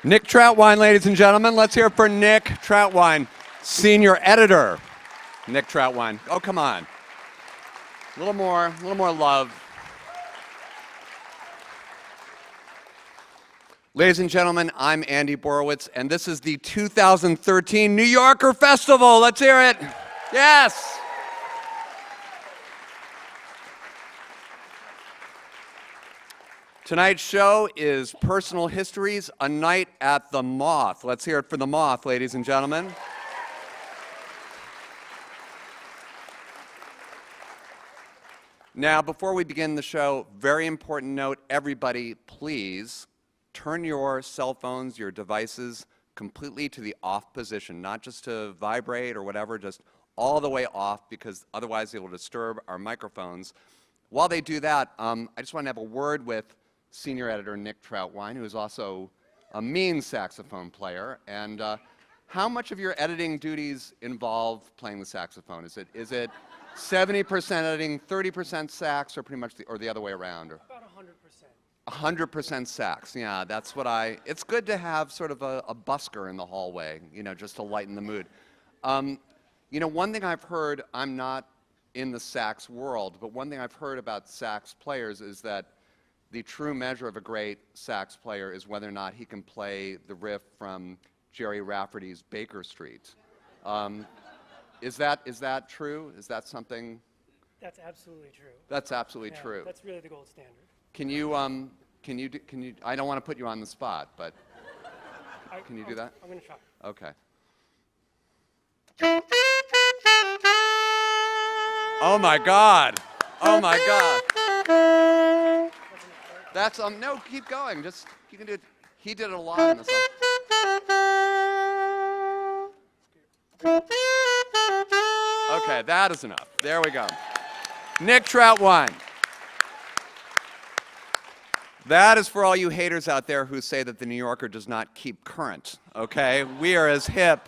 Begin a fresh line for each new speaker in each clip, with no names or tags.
Nick Troutwine, ladies and gentlemen. Let's hear it for Nick Troutwine, senior editor. Nick Troutwine. Oh, come on. A little more love. Ladies and gentlemen, I'm Andy Borowitz, and this is the 2013 New Yorker Festival. Let's hear it. Yes. Tonight's show is Personal Histories, A Night at the Moth. Let's hear it for the Moth, ladies and gentlemen. Now, before we begin the show, very important note, everybody, please turn your cell phones, your devices, completely to the off position, not just to vibrate or whatever, just all the way off, because otherwise it will disturb our microphones. While they do that, I just want to have a word with senior editor Nick Troutwine, who is also a mean saxophone player. And how much of your editing duties involve playing the saxophone? Is it 70% editing, 30% sax, or pretty much the other way around? Or?
About 100%.
100% sax. Yeah, that's what it's good to have sort of a busker in the hallway, you know, just to lighten the mood. You know, one thing I've heard, I'm not in the sax world, but one thing I've heard about sax players is that the true measure of a great sax player is whether or not he can play the riff from Jerry Rafferty's Baker Street. Is that true? Is that something?
That's absolutely true.
That's absolutely
Yeah,
true.
that's really the gold standard.
Can you, I don't want to put you on the spot, but can you do that?
I'm going to try.
Okay. Oh my God. Oh my God. That's, no, keep going. Just, you can do it. He did it a lot in the song. Okay, that is enough. There we go. Nick Troutwine. That is for all you haters out there who say that the New Yorker does not keep current, okay? We are as hip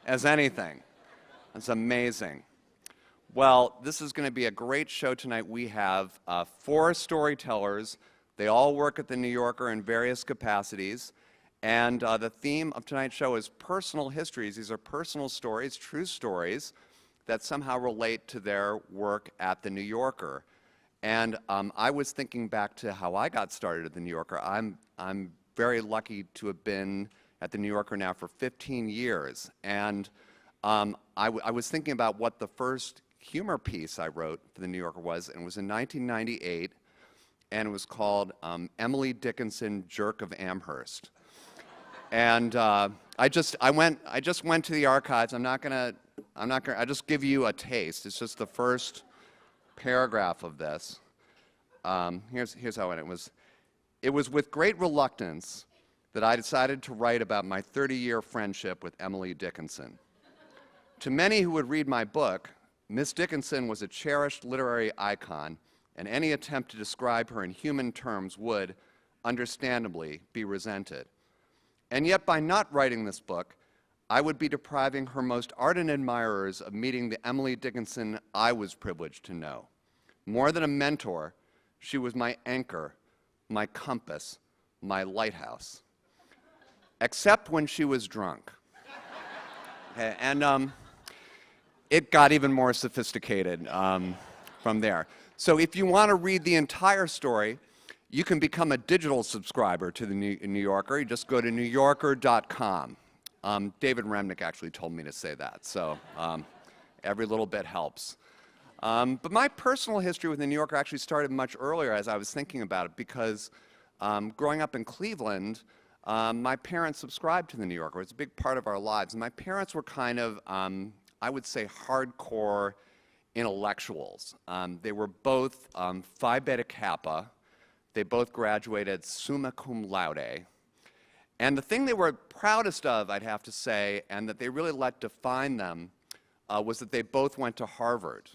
as anything. That's amazing. Well, this is going to be a great show tonight. We have 4 storytellers. They all work at the New Yorker in various capacities. And the theme of tonight's show is personal histories. These are personal stories, true stories, that somehow relate to their work at the New Yorker. And I was thinking back to how I got started at the New Yorker. I'm very lucky to have been at the New Yorker now for 15 years. And I was thinking about what the first humor piece I wrote for the New Yorker was, and it was in 1998, and it was called Emily Dickinson, Jerk of Amherst. And I just went to the archives. I'll just give you a taste. It's just the first paragraph of this. Here's how it went. It was with great reluctance that I decided to write about my 30-year friendship with Emily Dickinson. To many who would read my book, Miss Dickinson was a cherished literary icon, and any attempt to describe her in human terms would, understandably, be resented. And yet, by not writing this book, I would be depriving her most ardent admirers of meeting the Emily Dickinson I was privileged to know. More than a mentor, she was my anchor, my compass, my lighthouse. Except when she was drunk. Okay, and it got even more sophisticated from there. So if you want to read the entire story, you can become a digital subscriber to the New Yorker. You just go to newyorker.com. David Remnick actually told me to say that, so every little bit helps. But my personal history with the New Yorker actually started much earlier as I was thinking about it, because growing up in Cleveland, my parents subscribed to the New Yorker. It was a big part of our lives. And my parents were kind of, I would say, hardcore intellectuals. They were both Phi Beta Kappa. They both graduated summa cum laude. And the thing they were proudest of, I'd have to say, and that they really let define them, was that they both went to Harvard.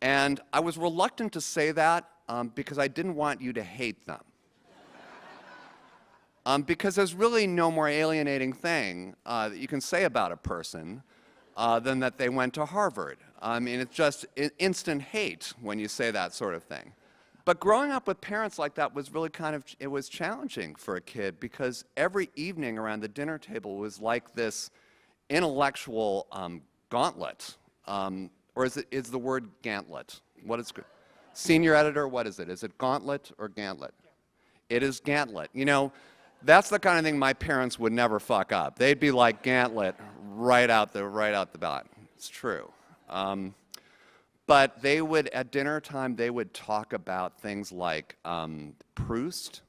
And I was reluctant to say that because I didn't want you to hate them. Because there's really no more alienating thing that you can say about a person than that they went to Harvard. I mean, it's just instant hate when you say that sort of thing. But growing up with parents like that was really it was challenging for a kid, because every evening around the dinner table was like this intellectual gauntlet. Or is the word gantlet? What is good? Senior editor, what is it? Is it gauntlet or gantlet? It is gantlet. You know, that's the kind of thing my parents would never fuck up. They'd be like gantlet right out the bat. It's true. But they would, at dinner time, they would talk about things like Proust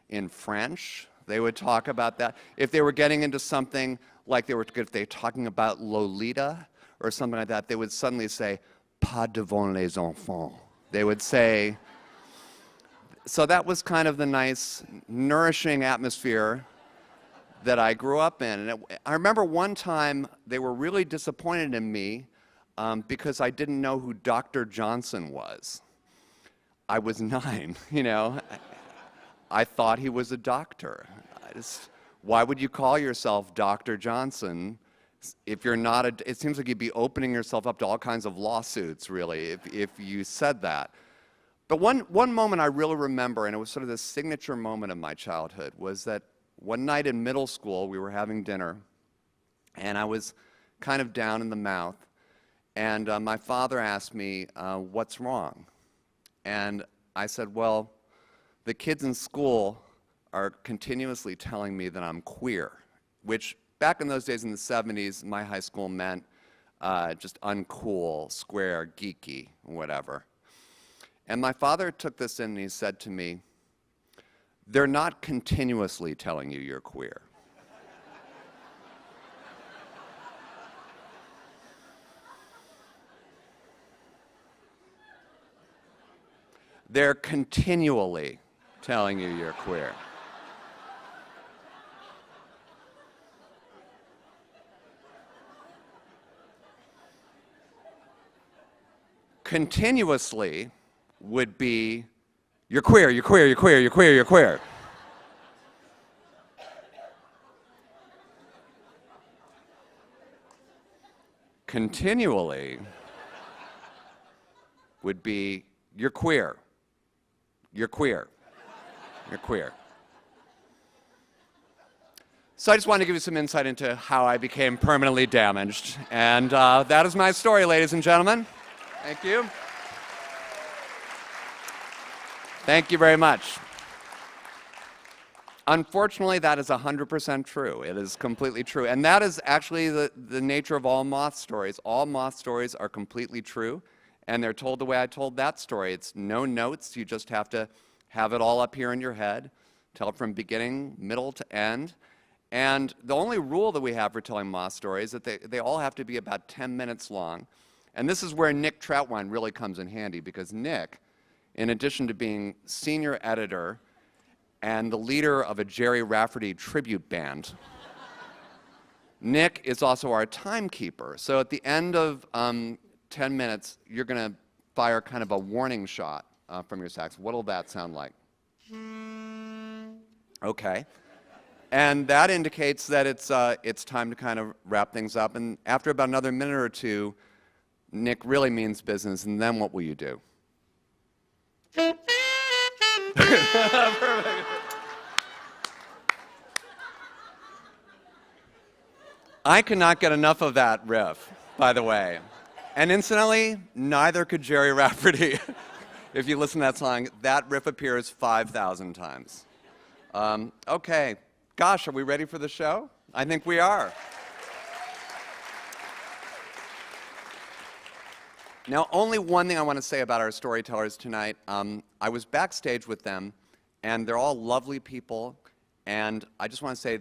in French. They would talk about that. If they were getting into something like if they were talking about Lolita or something like that, they would suddenly say, pas devant les enfants. They would say, so that was kind of the nice, nourishing atmosphere that I grew up in. And I remember one time they were really disappointed in me because I didn't know who Dr. Johnson was. I was 9, you know. I thought he was a doctor. Why would you call yourself Dr. Johnson if you're not it seems like you'd be opening yourself up to all kinds of lawsuits, really, if you said that. But one moment I really remember, and it was sort of the signature moment of my childhood, was that one night in middle school, we were having dinner, and I was kind of down in the mouth, and my father asked me, what's wrong? And I said, well, the kids in school are continuously telling me that I'm queer, which back in those days in the 70s, my high school meant just uncool, square, geeky, whatever. And my father took this in and he said to me, "They're not continuously telling you you're queer." They're continually telling you you're queer. Continuously would be, you're queer, you're queer, you're queer, you're queer, you're queer. Continually would be, you're queer, you're queer, you're queer. So I just wanted to give you some insight into how I became permanently damaged. And that is my story, ladies and gentlemen. Thank you. Thank you very much. Unfortunately, that is 100% true. It is completely true. And that is actually the nature of all Moth stories. All Moth stories are completely true, and they're told the way I told that story. It's no notes. You just have to have it all up here in your head, tell it from beginning, middle to end. And the only rule that we have for telling Moth stories is that they all have to be about 10 minutes long. And this is where Nick Troutwine really comes in handy, because Nick, in addition to being senior editor and the leader of a Jerry Rafferty tribute band, Nick is also our timekeeper. So at the end of 10 minutes, you're going to fire kind of a warning shot from your sax. What'll that sound like? Okay. And that indicates that it's time to kind of wrap things up. And after about another minute or two, Nick really means business, and then what will you do? I could not get enough of that riff, by the way. And incidentally, neither could Jerry Rafferty. If you listen to that song, that riff appears 5,000 times. Okay. Gosh, are we ready for the show? I think we are. Now, only one thing I want to say about our storytellers tonight. I was backstage with them, and they're all lovely people, and I just want to say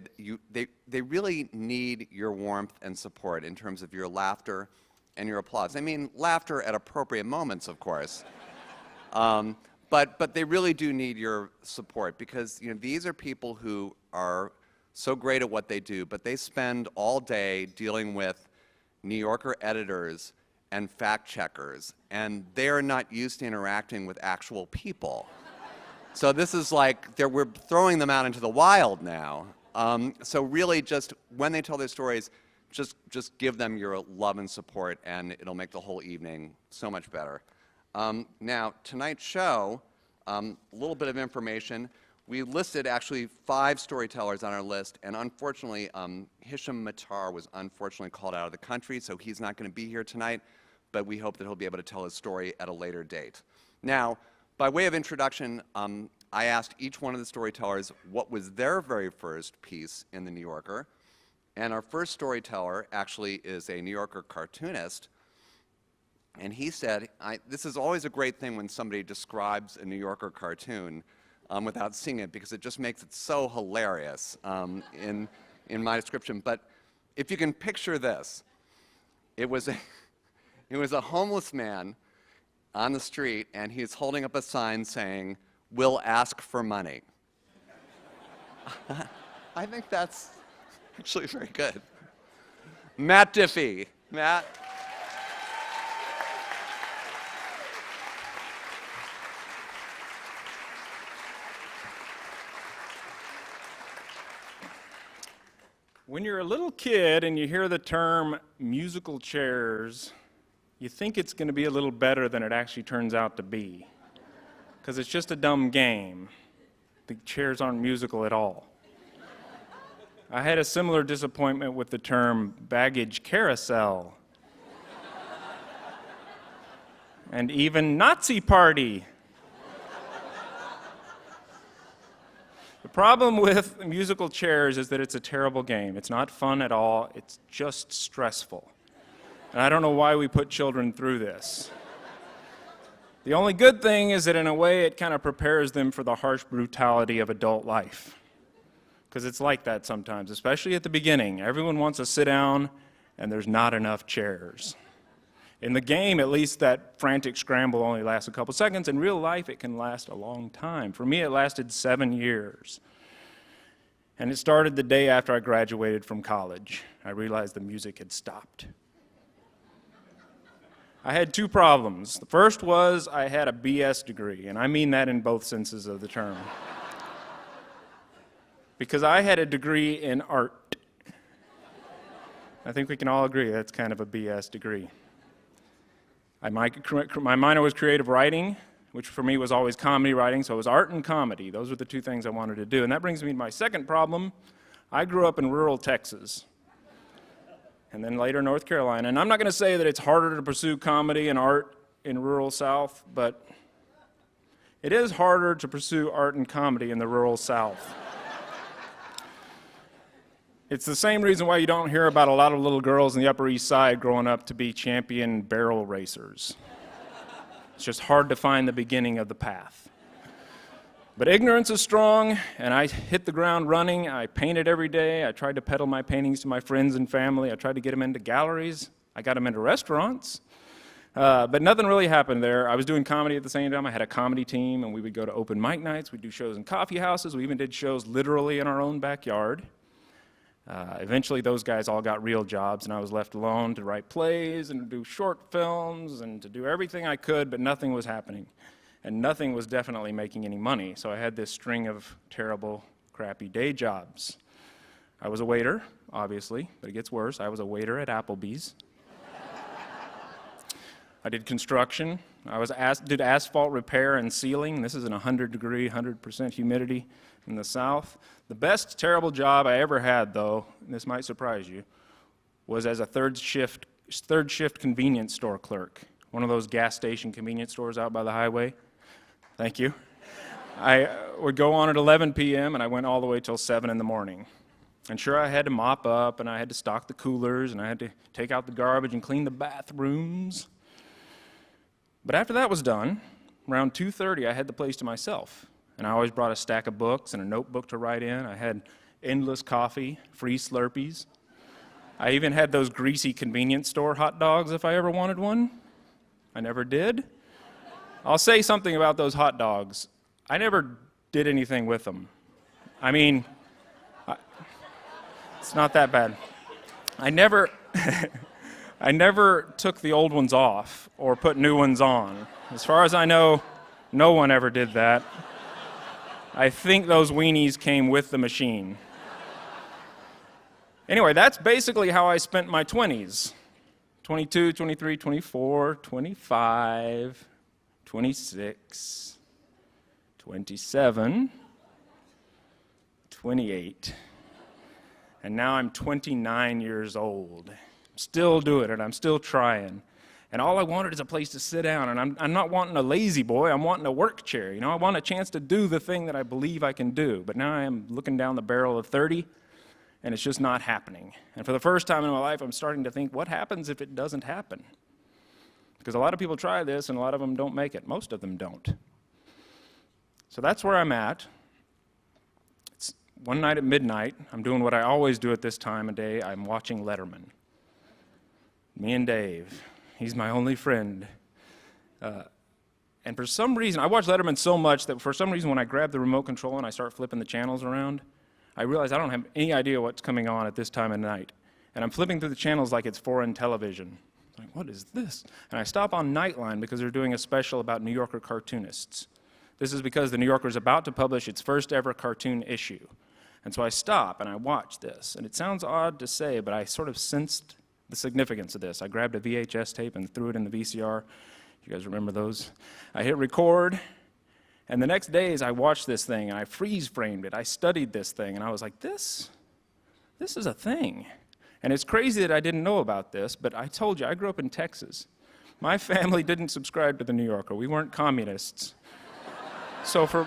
that they really need your warmth and support in terms of your laughter and your applause. I mean, laughter at appropriate moments, of course. But they really do need your support, because these are people who are so great at what they do, but they spend all day dealing with New Yorker editors and fact checkers, and they're not used to interacting with actual people. So this is like we're throwing them out into the wild now. So really, just when they tell their stories, just give them your love and support, and it'll make the whole evening so much better. Now, tonight's show, a little bit of information. We listed actually 5 storytellers on our list, and unfortunately, Hisham Matar was unfortunately called out of the country, so he's not going to be here tonight, but we hope that he'll be able to tell his story at a later date. Now, by way of introduction, I asked each one of the storytellers what was their very first piece in the New Yorker, and our first storyteller actually is a New Yorker cartoonist, and he said, this is always a great thing when somebody describes a New Yorker cartoon without seeing it, because it just makes it so hilarious in my description. But if you can picture this, it was a homeless man on the street, and he's holding up a sign saying, "We'll ask for money." I think that's actually very good. Matt Diffie. Matt.
When you're a little kid and you hear the term musical chairs, you think it's going to be a little better than it actually turns out to be, because it's just a dumb game. The chairs aren't musical at all. I had a similar disappointment with the term baggage carousel, and even Nazi party. The problem with musical chairs is that it's a terrible game. It's not fun at all. It's just stressful. And I don't know why we put children through this. The only good thing is that in a way it kind of prepares them for the harsh brutality of adult life. Because it's like that sometimes, especially at the beginning. Everyone wants to sit down and there's not enough chairs. In the game, at least, that frantic scramble only lasts a couple seconds. In real life, it can last a long time. For me, it lasted 7 years. And it started the day after I graduated from college. I realized the music had stopped. I had 2 problems. The first was I had a BS degree, and I mean that in both senses of the term. Because I had a degree in art. I think we can all agree that's kind of a BS degree. My minor was creative writing, which for me was always comedy writing, so it was art and comedy. Those were the 2 things I wanted to do. And that brings me to my second problem. I grew up in rural Texas, and then later North Carolina. And I'm not going to say that it's harder to pursue comedy and art in rural South, but it is harder to pursue art and comedy in the rural South. It's the same reason why you don't hear about a lot of little girls in the Upper East Side growing up to be champion barrel racers. It's just hard to find the beginning of the path. But ignorance is strong, and I hit the ground running. I painted every day. I tried to peddle my paintings to my friends and family. I tried to get them into galleries. I got them into restaurants. But nothing really happened there. I was doing comedy at the same time. I had a comedy team, and we would go to open mic nights. We'd do shows in coffee houses. We even did shows literally in our own backyard. Eventually, those guys all got real jobs, and I was left alone to write plays and to do short films and to do everything I could, but nothing was happening. And nothing was definitely making any money, so I had this string of terrible, crappy day jobs. I was a waiter, obviously, but it gets worse. I was a waiter at Applebee's. I did construction. Did asphalt repair and sealing. This is in 100-degree, 100% humidity in the South. The best terrible job I ever had, though, and this might surprise you, was as a third shift convenience store clerk, one of those gas station convenience stores out by the highway. Thank you. I would go on at 11 p.m., and I went all the way till 7 in the morning. And sure, I had to mop up, and I had to stock the coolers, and I had to take out the garbage and clean the bathrooms. But after that was done, around 2:30, I had the place to myself. And I always brought a stack of books and a notebook to write in. I had endless coffee, free Slurpees. I even had those greasy convenience store hot dogs if I ever wanted one. I never did. I'll say something about those hot dogs. I never did anything with them. I mean, it's not that bad. I never took the old ones off or put new ones on. As far as I know, no one ever did that. I think those weenies came with the machine. Anyway, that's basically how I spent my 20s. 22, 23, 24, 25, 26, 27, 28. And now I'm 29 years old. I'm still doing it, I'm still trying. And all I wanted is a place to sit down, and I'm not wanting a lazy boy, I'm wanting a work chair. You know, I want a chance to do the thing that I believe I can do. But now I am looking down the barrel of 30, and it's just not happening. And for the first time in my life, I'm starting to think, what happens if it doesn't happen? Because a lot of people try this, and a lot of them don't make it. Most of them don't. So that's where I'm at. It's one night at midnight. I'm doing what I always do at this time of day. I'm watching Letterman. Me and Dave. He's my only friend. And for some reason, I watch Letterman so much that for some reason when I grab the remote control and I start flipping the channels around, I realize I don't have any idea what's coming on at this time of night. And I'm flipping through the channels like it's foreign television. I'm like, what is this? And I stop on Nightline because they're doing a special about New Yorker cartoonists. This is because the New Yorker is about to publish its first ever cartoon issue. And so I stop and I watch this. And it sounds odd to say, but I sort of sensed the significance of this. I grabbed a VHS tape and threw it in the VCR. You guys remember those? I hit record, and the next days I watched this thing, and I freeze-framed it. I studied this thing, and I was like, this is a thing. And it's crazy that I didn't know about this, but I told you, I grew up in Texas. My family didn't subscribe to the New Yorker. We weren't communists. So for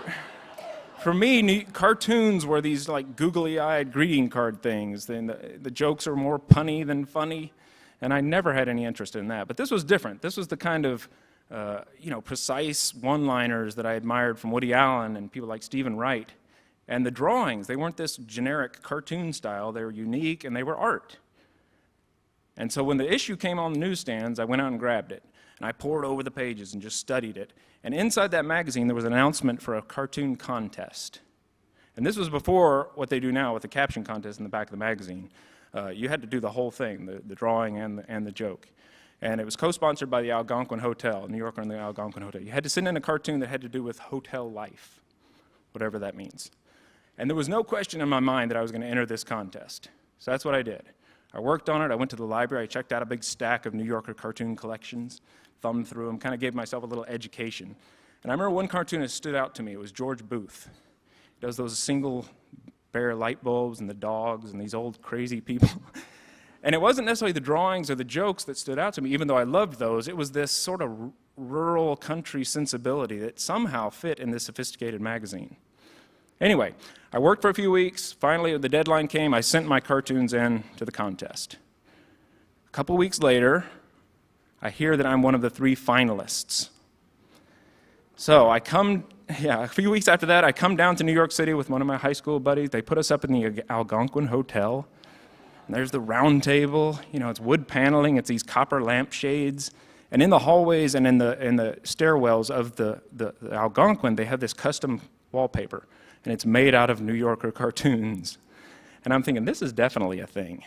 For me, cartoons were these like googly-eyed greeting card things. And the jokes are more punny than funny, and I never had any interest in that. But this was different. This was the kind of precise one-liners that I admired from Woody Allen and people like Stephen Wright. And the drawings, they weren't this generic cartoon style. They were unique, and they were art. And so when the issue came on the newsstands, I went out and grabbed it. And I pored over the pages and just studied it. And inside that magazine, there was an announcement for a cartoon contest. And this was before what they do now with the caption contest in the back of the magazine. You had to do the whole thing, the drawing and the joke. And it was co-sponsored by the Algonquin Hotel, New Yorker and the Algonquin Hotel. You had to send in a cartoon that had to do with hotel life, whatever that means. And there was no question in my mind that I was going to enter this contest. So that's what I did. I worked on it. I went to the library. I checked out a big stack of New Yorker cartoon collections, thumbed through them, kind of gave myself a little education. And I remember one cartoonist stood out to me. It was George Booth. He does those single bare light bulbs and the dogs and these old crazy people. And it wasn't necessarily the drawings or the jokes that stood out to me, even though I loved those. It was this sort of rural country sensibility that somehow fit in this sophisticated magazine. Anyway, I worked for a few weeks. Finally, the deadline came. I sent my cartoons in to the contest. A couple weeks later, I hear that I'm one of the 3 finalists. So a few weeks after that, I come down to New York City with one of my high school buddies. They put us up in the Algonquin Hotel. And there's the round table. It's wood paneling. It's these copper lampshades. And in the hallways and in the stairwells of the Algonquin, they have this custom wallpaper. And it's made out of New Yorker cartoons. And I'm thinking, this is definitely a thing.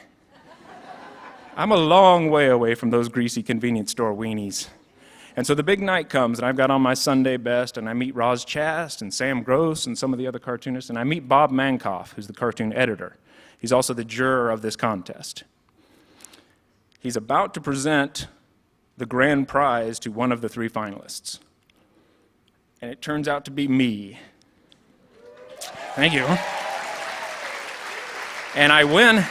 I'm a long way away from those greasy convenience store weenies. And so the big night comes, and I've got on my Sunday best, and I meet Roz Chast and Sam Gross and some of the other cartoonists, and I meet Bob Mankoff, who's the cartoon editor. He's also the juror of this contest. He's about to present the grand prize to one of the 3 finalists. And it turns out to be me. Thank you. And I win.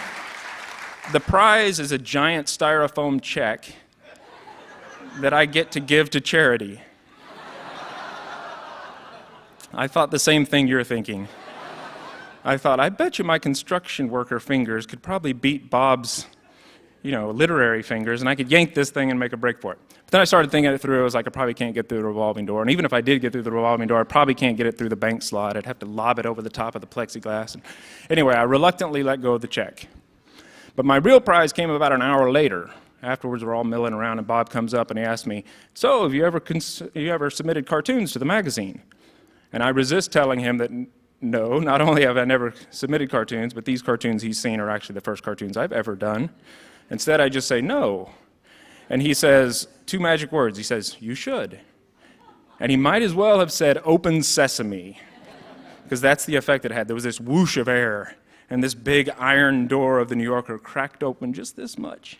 The prize is a giant styrofoam check that I get to give to charity. I thought the same thing you're thinking. I thought, I bet you my construction worker fingers could probably beat Bob's, literary fingers, and I could yank this thing and make a break for it. But then I started thinking it through. I was like, I probably can't get through the revolving door. And even if I did get through the revolving door, I probably can't get it through the bank slot. I'd have to lob it over the top of the plexiglass. And anyway, I reluctantly let go of the check. But my real prize came about an hour later. Afterwards, we're all milling around, and Bob comes up and he asks me, so have you ever submitted cartoons to the magazine? And I resist telling him that no, not only have I never submitted cartoons, but these cartoons he's seen are actually the first cartoons I've ever done. Instead, I just say no. And he says 2 magic words. He says, you should. And he might as well have said, open sesame, because that's the effect it had. There was this whoosh of air, and this big iron door of the New Yorker cracked open just this much.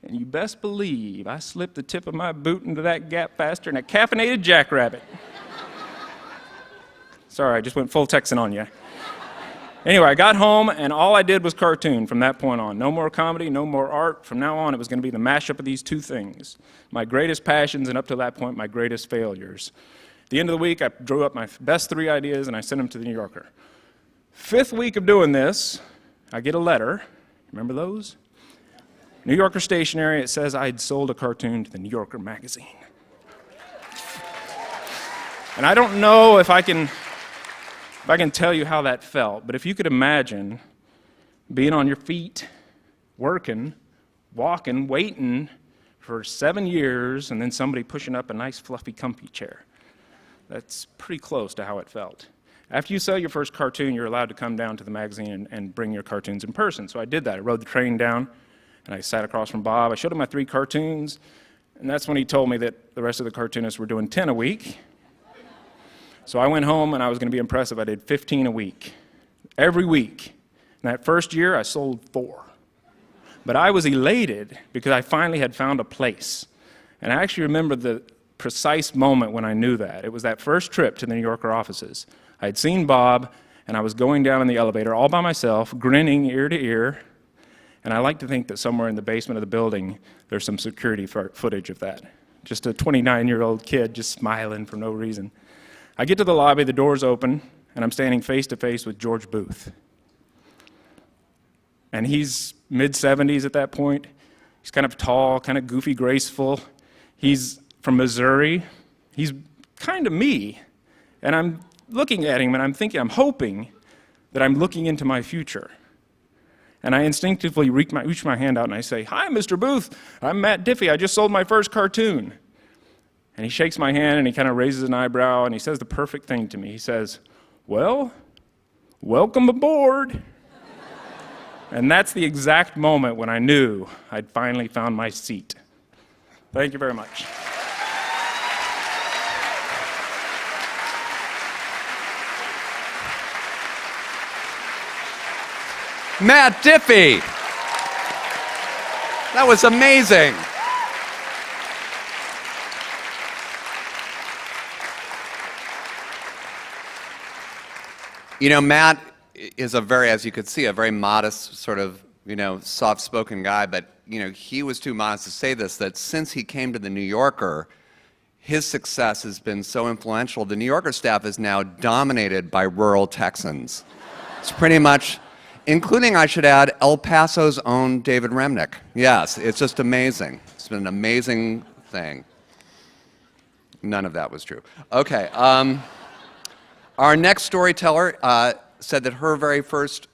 And you best believe I slipped the tip of my boot into that gap faster than a caffeinated jackrabbit. Sorry, I just went full Texan on you. Anyway, I got home, and all I did was cartoon from that point on. No more comedy, no more art. From now on, it was going to be the mashup of these 2 things. My greatest passions, and up to that point, my greatest failures. At the end of the week, I drew up my best 3 ideas, and I sent them to the New Yorker. 5th week of doing this, I get a letter. Remember those? New Yorker stationery. It says I'd sold a cartoon to the New Yorker magazine. And I don't know if I can tell you how that felt, but if you could imagine being on your feet, working, walking, waiting for 7 years, and then somebody pushing up a nice, fluffy, comfy chair. That's pretty close to how it felt. After you sell your first cartoon, you're allowed to come down to the magazine and bring your cartoons in person. So I did that. I rode the train down, and I sat across from Bob. I showed him my 3 cartoons, and that's when he told me that the rest of the cartoonists were doing 10 a week. So I went home, and I was going to be impressive. I did 15 a week, every week. And that first year, I sold 4. But I was elated because I finally had found a place. And I actually remember the precise moment when I knew that. It was that first trip to the New Yorker offices. I had seen Bob, and I was going down in the elevator all by myself, grinning ear to ear. And I like to think that somewhere in the basement of the building, there's some security footage of that. Just a 29-year-old kid just smiling for no reason. I get to the lobby, the doors open, and I'm standing face to face with George Booth. And he's mid-70s at that point. He's kind of tall, kind of goofy, graceful. He's from Missouri. He's kind of me. And I'm looking at him and I'm thinking, I'm hoping that I'm looking into my future. And I instinctively reach my hand out and I say, "Hi, Mr. Booth. I'm Matt Diffie. I just sold my first cartoon." And he shakes my hand and he kind of raises an eyebrow and he says the perfect thing to me. He says, "Well, welcome aboard." And that's the exact moment when I knew I'd finally found my seat. Thank you very much.
Matt Diffie. That was amazing. You know, Matt is as you could see, a very modest, sort of, soft-spoken guy, but, he was too modest to say this, that since he came to the New Yorker, his success has been so influential. The New Yorker staff is now dominated by rural Texans. It's pretty much, including, I should add, El Paso's own David Remnick. Yes, it's just amazing. It's been an amazing thing. None of that was true. Okay. Our next storyteller said that her very first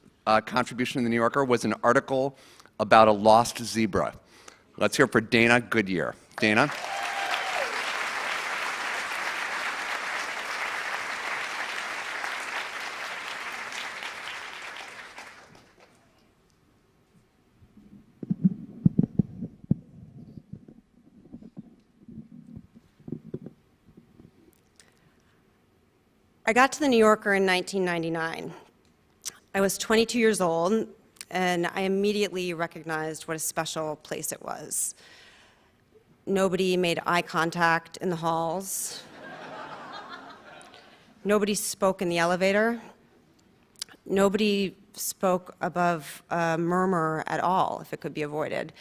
contribution in the New Yorker was an article about a lost zebra. Let's hear for Dana Goodyear. Dana?
I got to the New Yorker in 1999. I was 22 years old, and I immediately recognized what a special place it was. Nobody made eye contact in the halls. Nobody spoke in the elevator. Nobody spoke above a murmur at all, if it could be avoided.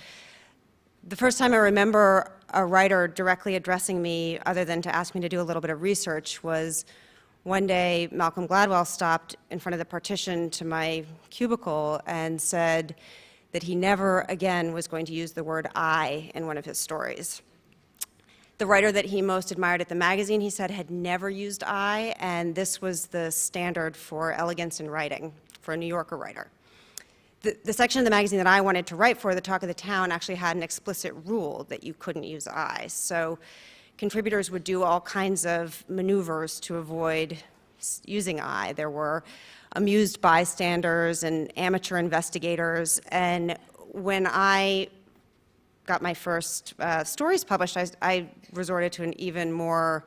The first time I remember a writer directly addressing me, other than to ask me to do a little bit of research, was one day Malcolm Gladwell stopped in front of the partition to my cubicle and said that he never again was going to use the word "I" in one of his stories. The writer that he most admired at the magazine, he said, had never used "I," and this was the standard for elegance in writing for a New Yorker writer. The section of the magazine that I wanted to write for, the Talk of the Town, actually had an explicit rule that you couldn't use "I." So contributors would do all kinds of maneuvers to avoid using "I." There were amused bystanders and amateur investigators, and when I got my first stories published, I resorted to an even more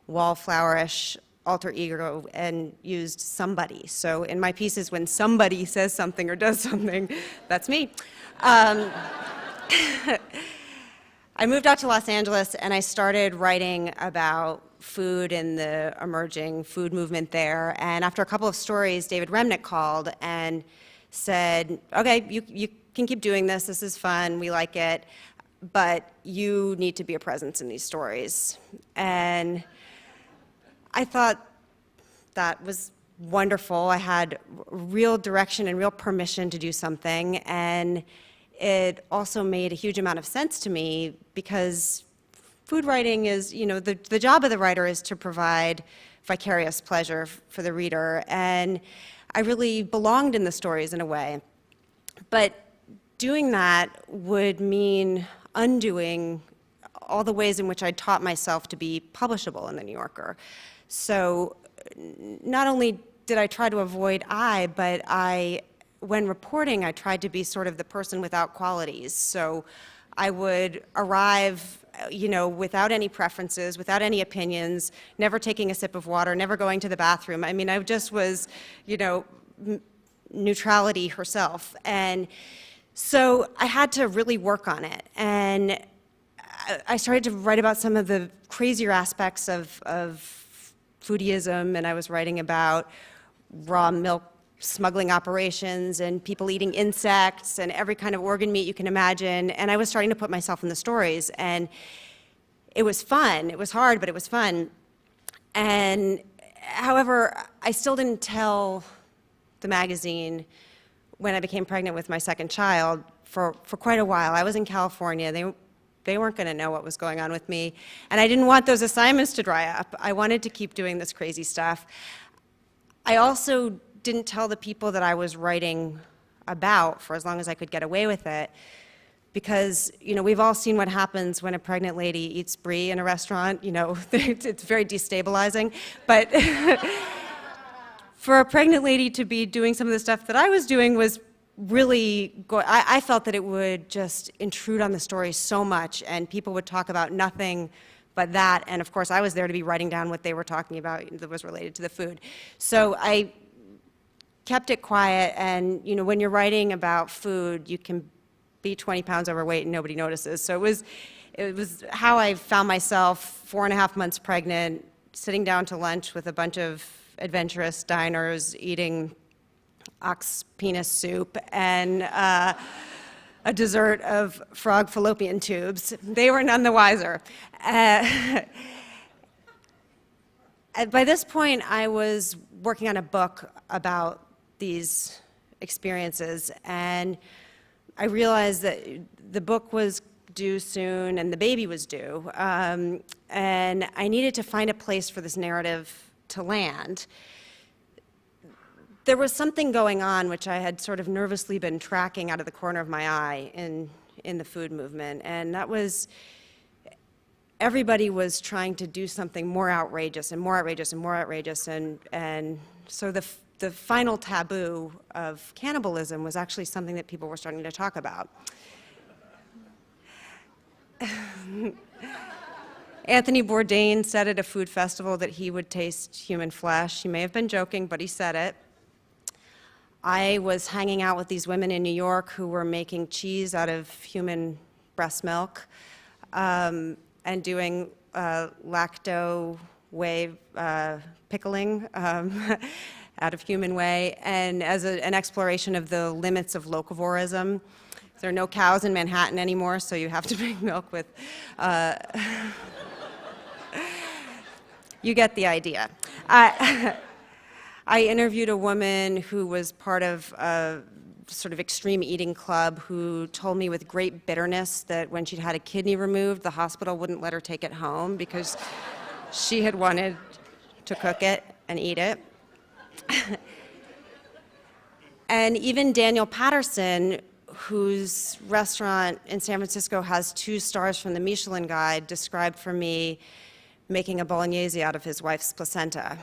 wallflowerish alter ego and used somebody. So in my pieces, when somebody says something or does something, that's me. I moved out to Los Angeles and I started writing about food and the emerging food movement there. And after a couple of stories, David Remnick called and said, "Okay, you can keep doing this. This is fun. We like it. But you need to be a presence in these stories." And I thought that was wonderful. I had real direction and real permission to do something. And it also made a huge amount of sense to me because food writing is, the job of the writer is to provide vicarious pleasure for the reader. And I really belonged in the stories in a way. But doing that would mean undoing all the ways in which I taught myself to be publishable in the New Yorker. So not only did I try to avoid "I," but when reporting, I tried to be sort of the person without qualities. So I would arrive, without any preferences, without any opinions, never taking a sip of water, never going to the bathroom. I mean, I just was, neutrality herself. And so I had to really work on it. And I started to write about some of the crazier aspects of foodieism, and I was writing about raw milk smuggling operations and people eating insects and every kind of organ meat you can imagine. And I was starting to put myself in the stories, and it was fun. It was hard, but it was fun. And However, I still didn't tell the magazine when I became pregnant with my second child for quite a while. I was in California. They weren't going to know what was going on with me, and I didn't want those assignments to dry up. I wanted to keep doing this crazy stuff. I also didn't tell the people that I was writing about for as long as I could get away with it, because, you know, we've all seen what happens when a pregnant lady eats brie in a restaurant. You know, it's very destabilizing. But for a pregnant lady to be doing some of the stuff that I was doing was really, I felt that it would just intrude on the story so much, and people would talk about nothing but that. And of course, I was there to be writing down what they were talking about that was related to the food. So I kept it quiet, and, you know, when you're writing about food, you can be 20 pounds overweight and nobody notices. So it was how I found myself 4.5 months pregnant, sitting down to lunch with a bunch of adventurous diners, eating ox penis soup and a dessert of frog fallopian tubes. They were none the wiser. By this point, I was working on a book about these experiences, and I realized that the book was due soon and the baby was due, and I needed to find a place for this narrative to land. There was something going on which I had sort of nervously been tracking out of the corner of my eye in the food movement, and that was everybody was trying to do something more outrageous and more outrageous and more outrageous, and so the final taboo of cannibalism was actually something that people were starting to talk about. Anthony Bourdain said at a food festival that he would taste human flesh. He may have been joking, but he said it. I was hanging out with these women in New York who were making cheese out of human breast milk, and doing lacto whey pickling out of human whey, and as an exploration of the limits of locavorism. There are no cows in Manhattan anymore, so you have to make milk with... you get the idea. I interviewed a woman who was part of a sort of extreme eating club who told me with great bitterness that when she'd had a kidney removed, the hospital wouldn't let her take it home because she had wanted to cook it and eat it. And even Daniel Patterson, whose restaurant in San Francisco has 2 stars from the Michelin Guide, described for me making a bolognese out of his wife's placenta.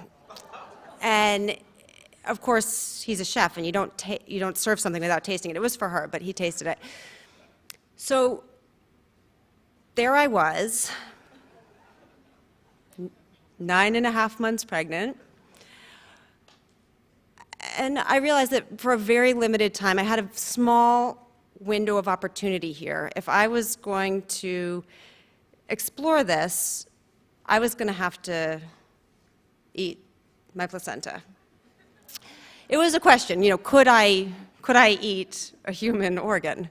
And of course, he's a chef, and you don't serve something without tasting it. It was for her, but he tasted it. So there I was, 9.5 months pregnant, and I realized that for a very limited time, I had a small window of opportunity here. If I was going to explore this, I was going to have to eat my placenta. It was a question, you know, could I eat a human organ?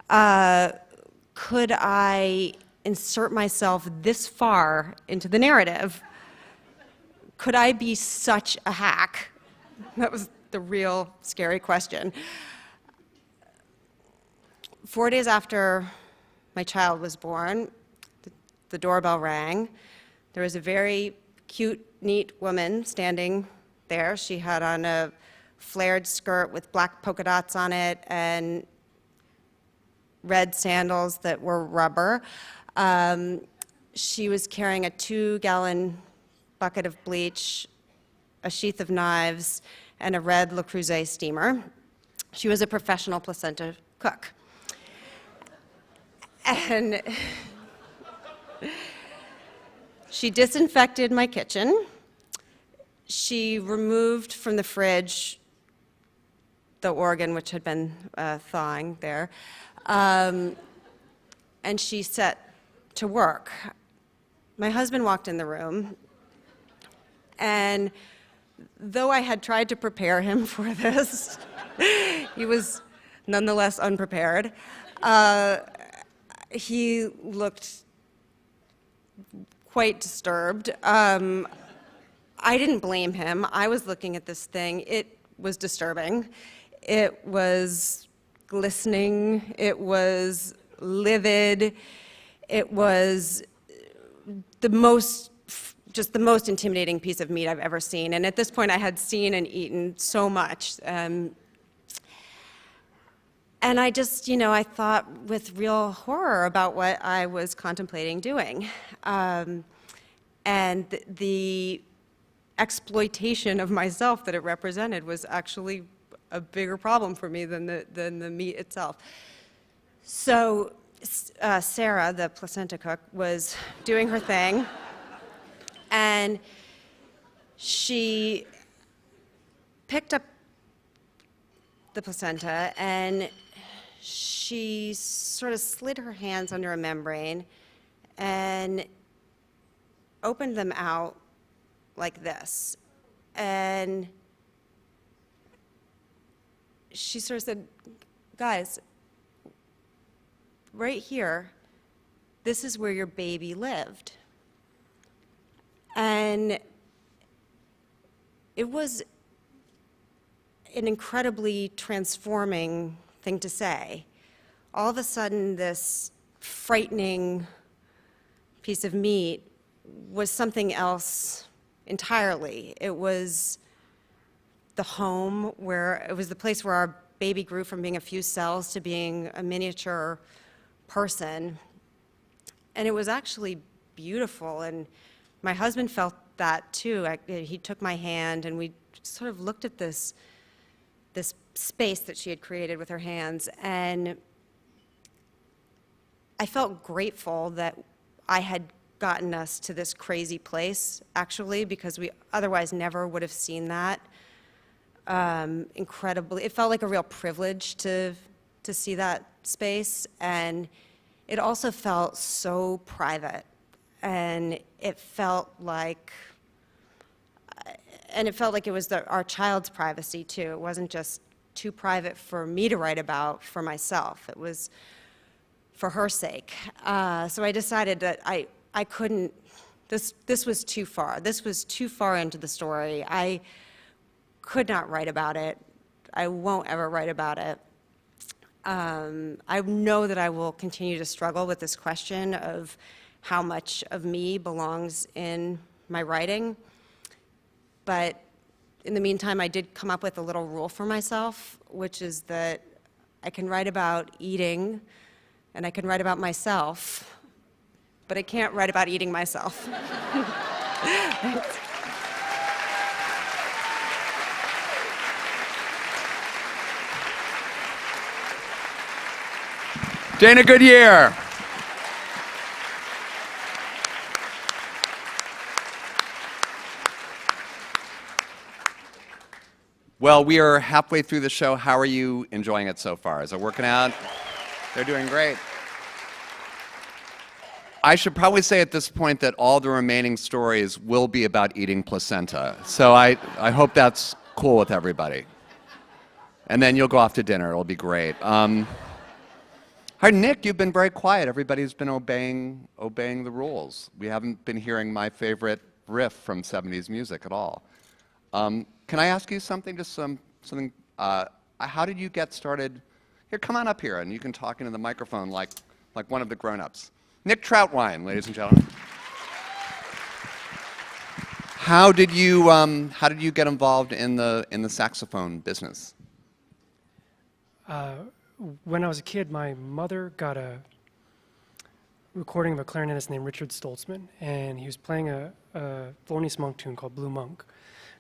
Could I insert myself this far into the narrative? Could I be such a hack? That was the real scary question. 4 days after my child was born, the doorbell rang. There was a very cute, neat woman standing there. She had on a flared skirt with black polka dots on it and red sandals that were rubber. She was carrying a 2-gallon bucket of bleach, a sheath of knives, and a red Le Creuset steamer. She was a professional placenta cook. And she disinfected my kitchen. She removed from the fridge the organ which had been thawing there, and she set to work. My husband walked in the room, and though I had tried to prepare him for this, he was nonetheless unprepared. He looked quite disturbed. I didn't blame him. I was looking at this thing. It was disturbing. It was glistening. It was livid. It was just the most intimidating piece of meat I've ever seen. And at this point, I had seen and eaten so much. And I just, I thought with real horror about what I was contemplating doing. And the exploitation of myself that it represented was actually a bigger problem for me than the meat itself. So Sarah, the placenta cook, was doing her thing, and she picked up the placenta and she sort of slid her hands under a membrane and opened them out like this. And she sort of said, guys, right here, this is where your baby lived. And it was an incredibly transforming thing to say. All of a sudden, this frightening piece of meat was something else entirely. It was the home where, it was the place where our baby grew from being a few cells to being a miniature person. And it was actually beautiful. And my husband felt that too. He took my hand and we sort of looked at this space that she had created with her hands. And I felt grateful that I had gotten us to this crazy place, actually, because we otherwise never would have seen that. Incredibly, it felt like a real privilege to see that space, and it also felt so private, and it felt like it was our child's privacy too. It wasn't just too private for me to write about for myself. It was for her sake. So I decided that I couldn't, this was too far. This was too far into the story. I could not write about it. I won't ever write about it. I know that I will continue to struggle with this question of how much of me belongs in my writing. But in the meantime, I did come up with a little rule for myself, which is that I can write about eating and I can write about myself, but I can't write about eating myself.
Dana Goodyear. Well, we are halfway through the show. How are you enjoying it so far? Is it working out? They're doing great. I should probably say at this point that all the remaining stories will be about eating placenta. So I hope that's cool with everybody. And then you'll go off to dinner. It'll be great. Hi, Nick, you've been very quiet. Everybody's been obeying the rules. We haven't been hearing my favorite riff from 70s music at all. Can I ask you something? Just something. How did you get started? Here, come on up here, and you can talk into the microphone like one of the grown-ups. Nick Troutwine, ladies and gentlemen. How did you get involved in the saxophone business?
When I was a kid, my mother got a recording of a clarinetist named Richard Stoltzman, and he was playing a Thelonious Monk tune called Blue Monk.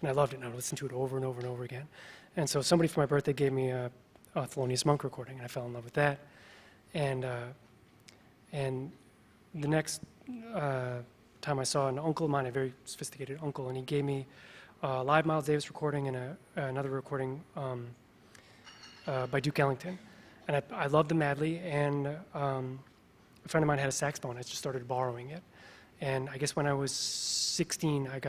And I loved it, and I would listen to it over and over and over again. And so somebody for my birthday gave me a Thelonious Monk recording, and I fell in love with that. And the next time I saw an uncle of mine, a very sophisticated uncle, and he gave me a live Miles Davis recording and another recording by Duke Ellington. And I loved them madly, and a friend of mine had a saxophone. I just started borrowing it. And I guess when I was 16, I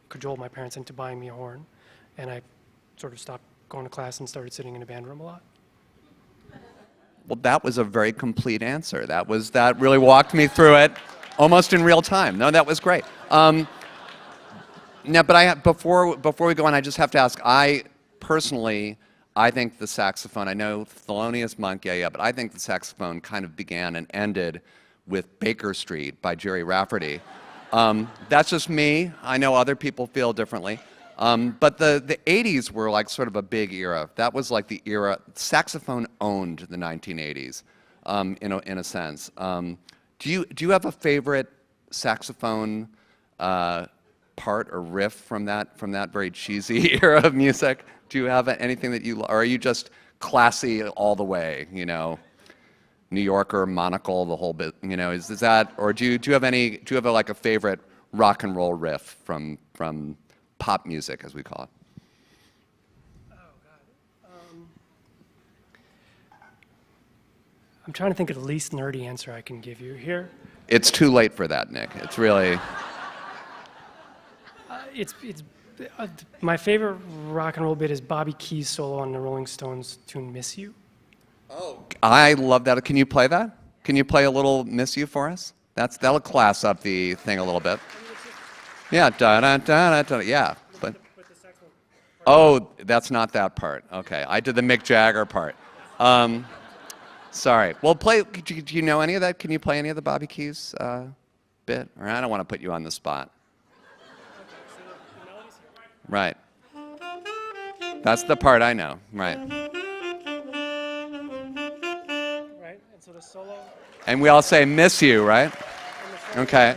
cajoled my parents into buying me a horn, and I sort of stopped going to class and started sitting in a band room a lot.
Well, that was a very complete answer. That really walked me through it almost in real time. No, that was great. No, but before we go on, I just have to ask. Personally, I think the saxophone. I know Thelonious Monk, yeah, but I think the saxophone kind of began and ended with Baker Street by Jerry Rafferty. That's just me. I know other people feel differently. But the 80s were like sort of a big era. That was like the era. Saxophone owned the 1980s, in a sense. Do you have a favorite saxophone part or riff from that very cheesy era of music? Do you have anything that or are you just classy all the way? New Yorker, monocle, the whole bit. Is that, or do you have like a favorite rock and roll riff from pop music, as we call it?
Oh God. I'm trying to think of the least nerdy answer I can give you here.
It's too late for that, Nick. It's really.
It's my favorite rock and roll bit is Bobby Keys' solo on the Rolling Stones tune "Miss You."
Oh, I love that. Can you play that? Can you play a little "Miss You" for us? That'll class up the thing a little bit. Yeah, da da da da. Yeah, but. Oh, that's not that part. Okay, I did the Mick Jagger part. Sorry. Well, do you know any of that? Can you play any of the Bobby Keys bit? Or I don't want to put you on the spot. Right. That's the part I know. Right.
Right, and so the solo.
And we all say "miss you," right? Okay.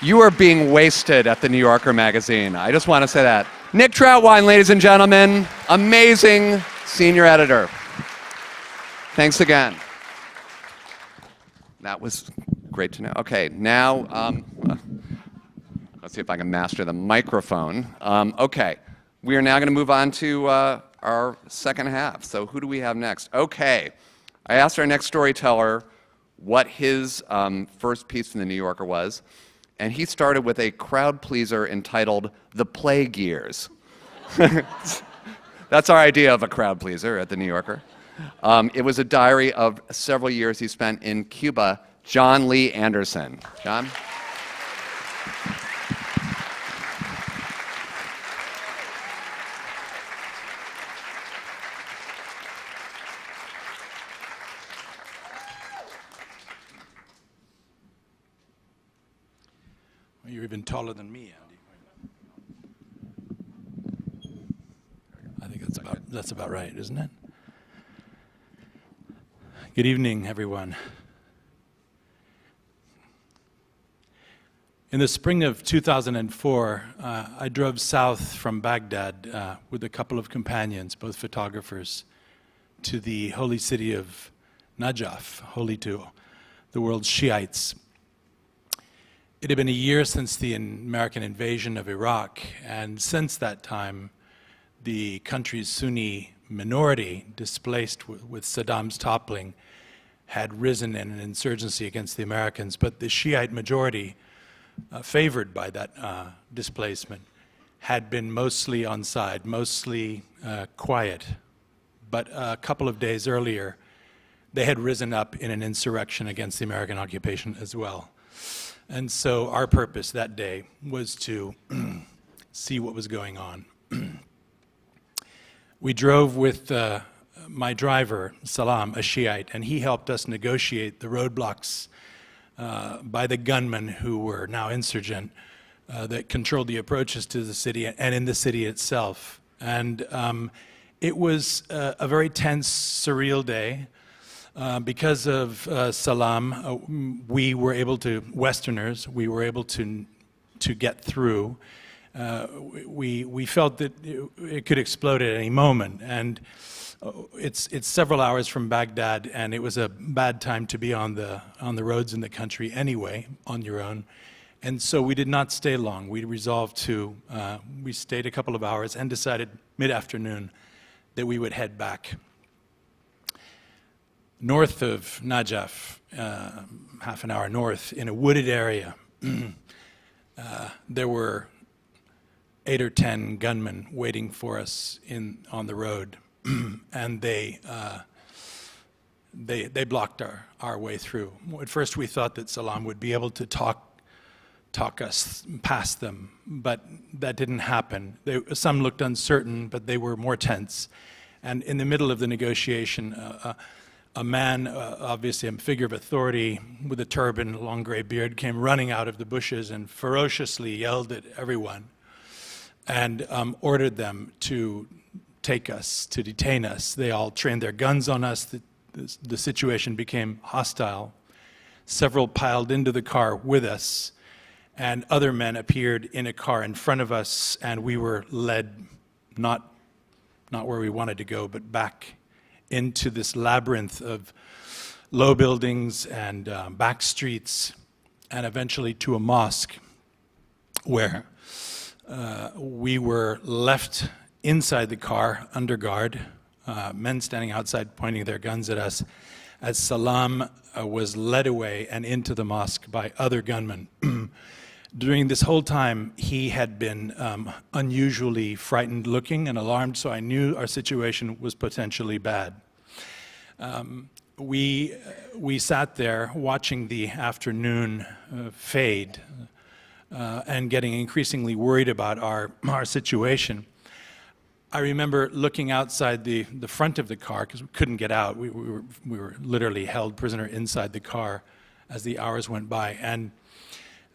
You are being wasted at the New Yorker magazine. I just want to say that. Nick Troutwine, ladies and gentlemen, amazing senior editor. Thanks again. That was great to know. Okay, now, let's see if I can master the microphone. Okay, we are now going to move on to our second half. So who do we have next? Okay, I asked our next storyteller what his first piece from the New Yorker was, and he started with a crowd pleaser entitled "The Plague Years." That's our idea of a crowd pleaser at the New Yorker. It was a diary of several years he spent in Cuba. John Lee Anderson. John?
Well, you're even taller than me, Andy. I think that's about right, isn't it? Good evening, everyone. In the spring of 2004, I drove south from Baghdad with a couple of companions, both photographers, to the holy city of Najaf, holy to the world's Shiites. It had been a year since the American invasion of Iraq, and since that time, the country's Sunni minority, displaced with Saddam's toppling, had risen in an insurgency against the Americans, but the Shiite majority, favored by that displacement, had been mostly on side, mostly quiet. But a couple of days earlier, they had risen up in an insurrection against the American occupation as well. And so our purpose that day was to see what was going on. We drove with my driver, Salam, a Shiite, and he helped us negotiate the roadblocks by the gunmen who were now insurgent that controlled the approaches to the city and in the city itself. And it was a very tense, surreal day. Because of Salam, we were able to, Westerners, we were able to get through. We felt that it could explode at any moment, and it's several hours from Baghdad, and it was a bad time to be on the roads in the country anyway, on your own. And so we did not stay long. We resolved to, we stayed a couple of hours and decided mid-afternoon that we would head back. North of Najaf, half an hour north, in a wooded area, there were 8 or 10 gunmen waiting for us on the road, and they blocked our way through. At first, we thought that Salam would be able to talk us past them, but that didn't happen. Some looked uncertain, but they were more tense. And in the middle of the negotiation, a man, obviously a figure of authority with a turban, long gray beard, came running out of the bushes and ferociously yelled at everyone and ordered them to take us, to detain us. They all trained their guns on us. The situation became hostile. Several piled into the car with us, and other men appeared in a car in front of us, and we were led not where we wanted to go, but back into this labyrinth of low buildings and back streets, and eventually to a mosque where we were left inside the car under guard, men standing outside pointing their guns at us, as Salam was led away and into the mosque by other gunmen. During this whole time, he had been unusually frightened looking and alarmed, so I knew our situation was potentially bad. We sat there watching the afternoon fade and getting increasingly worried about our situation. I remember looking outside the front of the car because we couldn't get out. We were literally held prisoner inside the car as the hours went by. And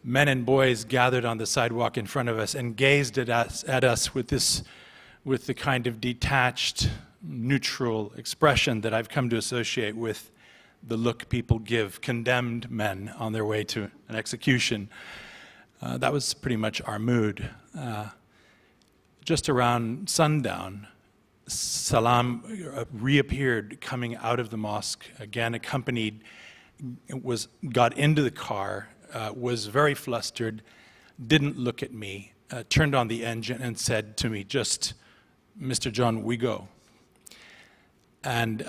men and boys gathered on the sidewalk in front of us and gazed at us with the kind of detached, neutral expression that I've come to associate with the look people give condemned men on their way to an execution. That was pretty much our mood. Just around sundown, Salam reappeared coming out of the mosque, again accompanied, got into the car, was very flustered, didn't look at me, turned on the engine and said to me, just, "Mr. John, we go." And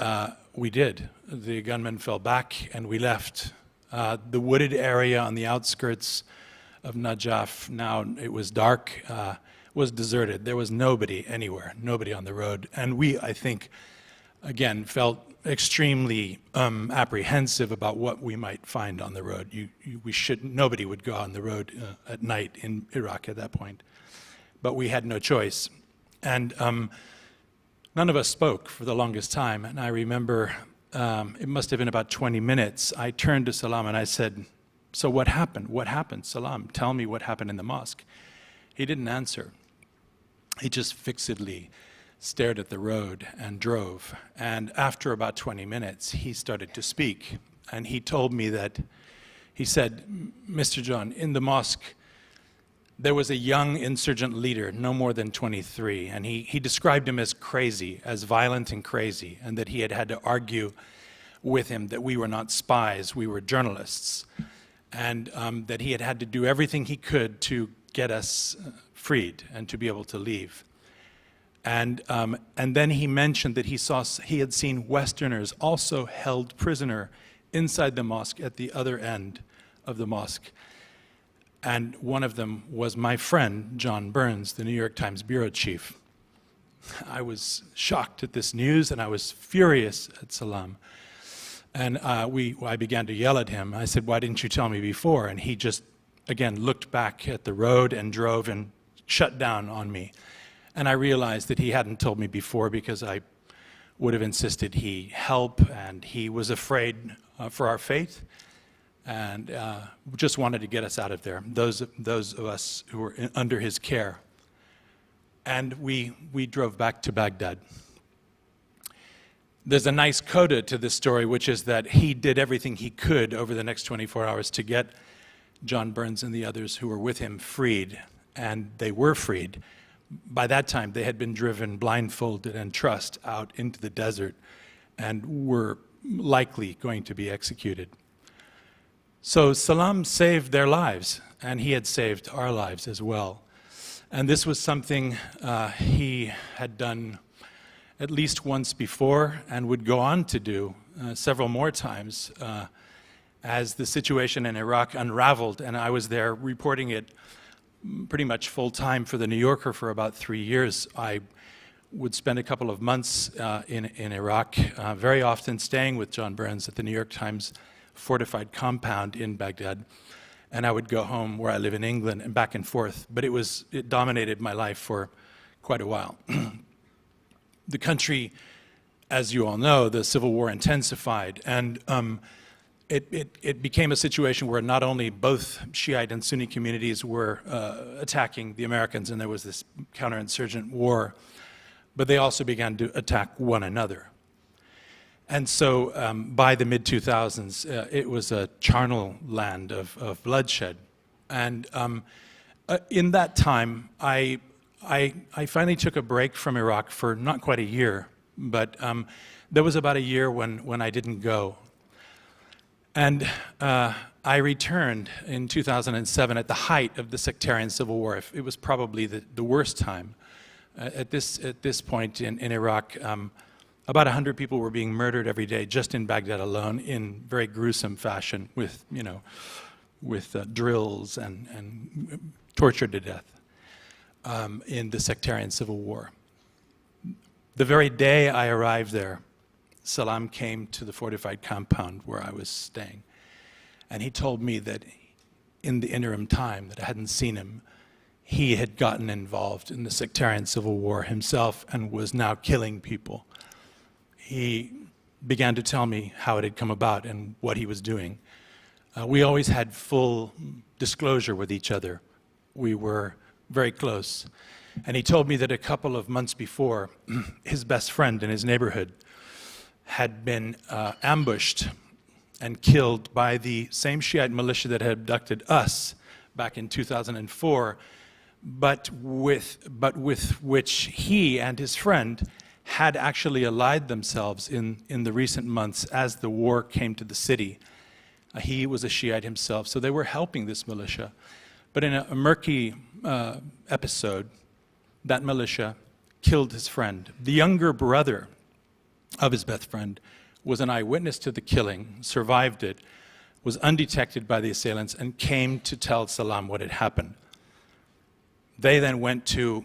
we did. The gunmen fell back and we left. The wooded area on the outskirts of Najaf, now it was dark, was deserted. There was nobody anywhere, nobody on the road. And we, I think, again, felt extremely apprehensive about what we might find on the road. Nobody would go on the road at night in Iraq at that point. But we had no choice. And none of us spoke for the longest time. And I remember, it must have been about 20 minutes, I turned to Salam and I said, "So what happened? What happened, Salam? Tell me what happened in the mosque." He didn't answer. He just fixedly stared at the road and drove. And after about 20 minutes, he started to speak. And he told me that, he said, "Mr. John, in the mosque, there was a young insurgent leader, no more than 23, and he described him as crazy, as violent and crazy, and that he had to argue with him that we were not spies, we were journalists, and that he had to do everything he could to get us freed and to be able to leave." And then he mentioned that he had seen Westerners also held prisoner inside the mosque at the other end of the mosque. And one of them was my friend, John Burns, the New York Times bureau chief. I was shocked at this news, and I was furious at Salam. And I began to yell at him. I said, "Why didn't you tell me before?" And he just, again, looked back at the road and drove and shut down on me. And I realized that he hadn't told me before because I would have insisted he help, and he was afraid for our faith, and just wanted to get us out of there, those of us who were under his care. And we drove back to Baghdad. There's a nice coda to this story, which is that he did everything he could over the next 24 hours to get John Burns and the others who were with him freed, and they were freed. By that time, they had been driven blindfolded and trussed out into the desert and were likely going to be executed. So Salam saved their lives, and he had saved our lives as well. And this was something he had done at least once before and would go on to do several more times as the situation in Iraq unraveled, and I was there reporting it pretty much full-time for The New Yorker for about 3 years. I would spend a couple of months in Iraq, very often staying with John Burns at the New York Times fortified compound in Baghdad. And I would go home where I live in England and back and forth. But it dominated my life for quite a while. The country, as you all know, the Civil War intensified. And it became a situation where not only both Shiite and Sunni communities were attacking the Americans, and there was this counterinsurgent war, but they also began to attack one another. And so by the mid-2000s, it was a charnel land of bloodshed. And in that time, I finally took a break from Iraq for not quite a year, but there was about a year when I didn't go. And I returned in 2007 at the height of the sectarian civil war. It was probably the worst time. At this point in Iraq, about 100 people were being murdered every day just in Baghdad alone in very gruesome fashion with drills and tortured to death in the sectarian civil war. The very day I arrived there, Salam came to the fortified compound where I was staying, and he told me that in the interim time that I hadn't seen him, he had gotten involved in the sectarian civil war himself and was now killing people. He began to tell me how it had come about and what he was doing. We always had full disclosure with each other. We were very close. And he told me that a couple of months before, his best friend in his neighborhood had been ambushed and killed by the same Shiite militia that had abducted us back in 2004, but with which he and his friend had actually allied themselves in the recent months as the war came to the city. He was a Shiite himself, so they were helping this militia. But in a murky episode, that militia killed his friend. The younger brother of his best friend was an eyewitness to the killing, survived it, was undetected by the assailants, and came to tell Salam what had happened. They then went to,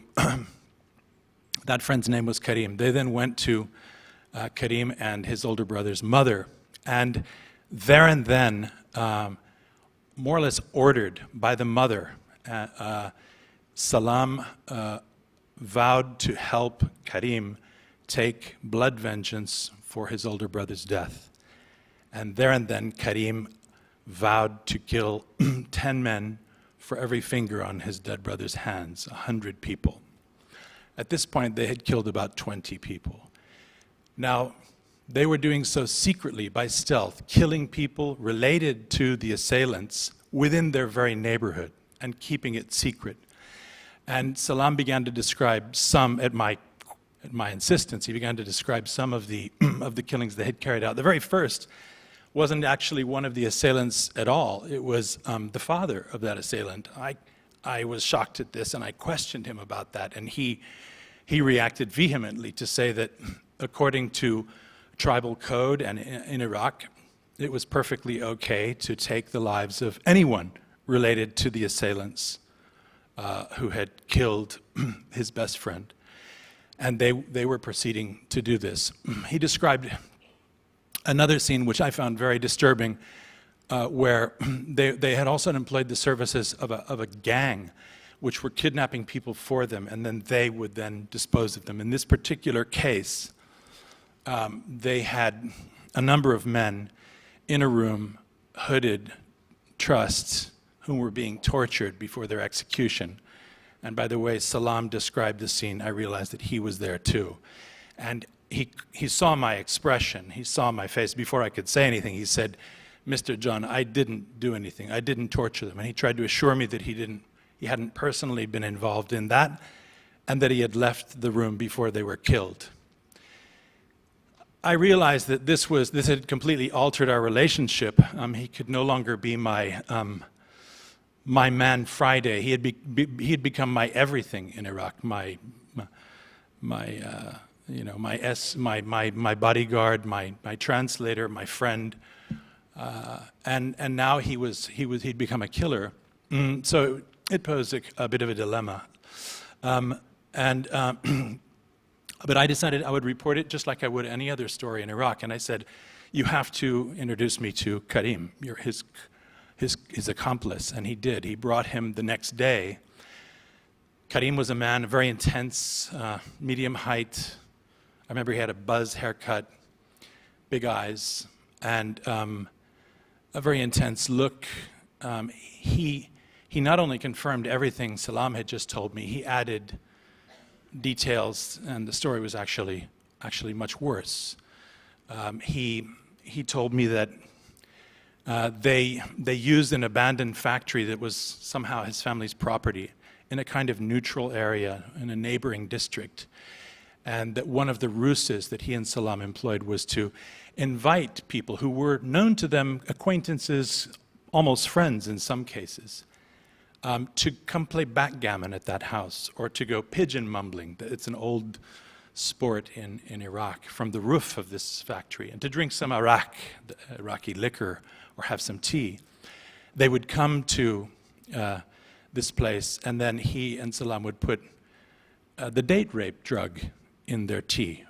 that friend's name was Karim. They then went to Karim and his older brother's mother, and there and then, more or less ordered by the mother, Salam vowed to help Karim take blood vengeance for his older brother's death. And there and then, Karim vowed to kill 10 men for every finger on his dead brother's hands, 100 people. At this point, they had killed about 20 people. Now, they were doing so secretly, by stealth, killing people related to the assailants within their very neighborhood and keeping it secret. And Salam began to describe some, at my insistence, he began to describe some of the killings they had carried out. The very first wasn't actually one of the assailants at all. It was the father of that assailant. I was shocked at this, and I questioned him about that, and he reacted vehemently to say that according to tribal code and in Iraq, it was perfectly okay to take the lives of anyone related to the assailants who had killed his best friend. And they were proceeding to do this. He described another scene which I found very disturbing, where they had also employed the services of a gang which were kidnapping people for them, and then they would then dispose of them. In this particular case, they had a number of men in a room, hooded, trussed, whom were being tortured before their execution. And by the way, Salam described the scene. I realized that he was there too. And he saw my expression. He saw my face. Before I could say anything, he said, "Mr. John, I didn't do anything. I didn't torture them." And he tried to assure me that he hadn't personally been involved in that, and that he had left the room before they were killed. I realized that this had completely altered our relationship. He could no longer be my man Friday. He had become my everything in Iraq, my bodyguard, my translator, my friend, and now he'd become a killer. So it posed a bit of a dilemma. But I decided I would report it just like I would any other story in Iraq. And I said, you have to introduce me to Karim, his accomplice. And he did. He brought him the next day. Karim was a man, very intense, medium height. I remember he had a buzz haircut, big eyes, and a very intense look. He not only confirmed everything Salam had just told me, he added details, and the story was actually much worse. He told me that they used an abandoned factory that was somehow his family's property in a kind of neutral area in a neighboring district, and that one of the ruses that he and Salam employed was to invite people who were known to them, acquaintances, almost friends in some cases, to come play backgammon at that house, or to go pigeon mumbling. It's an old sport in Iraq, from the roof of this factory, and to drink some Iraqi liquor, or have some tea. They would come to this place, and then he and Salam would put the date rape drug in their tea.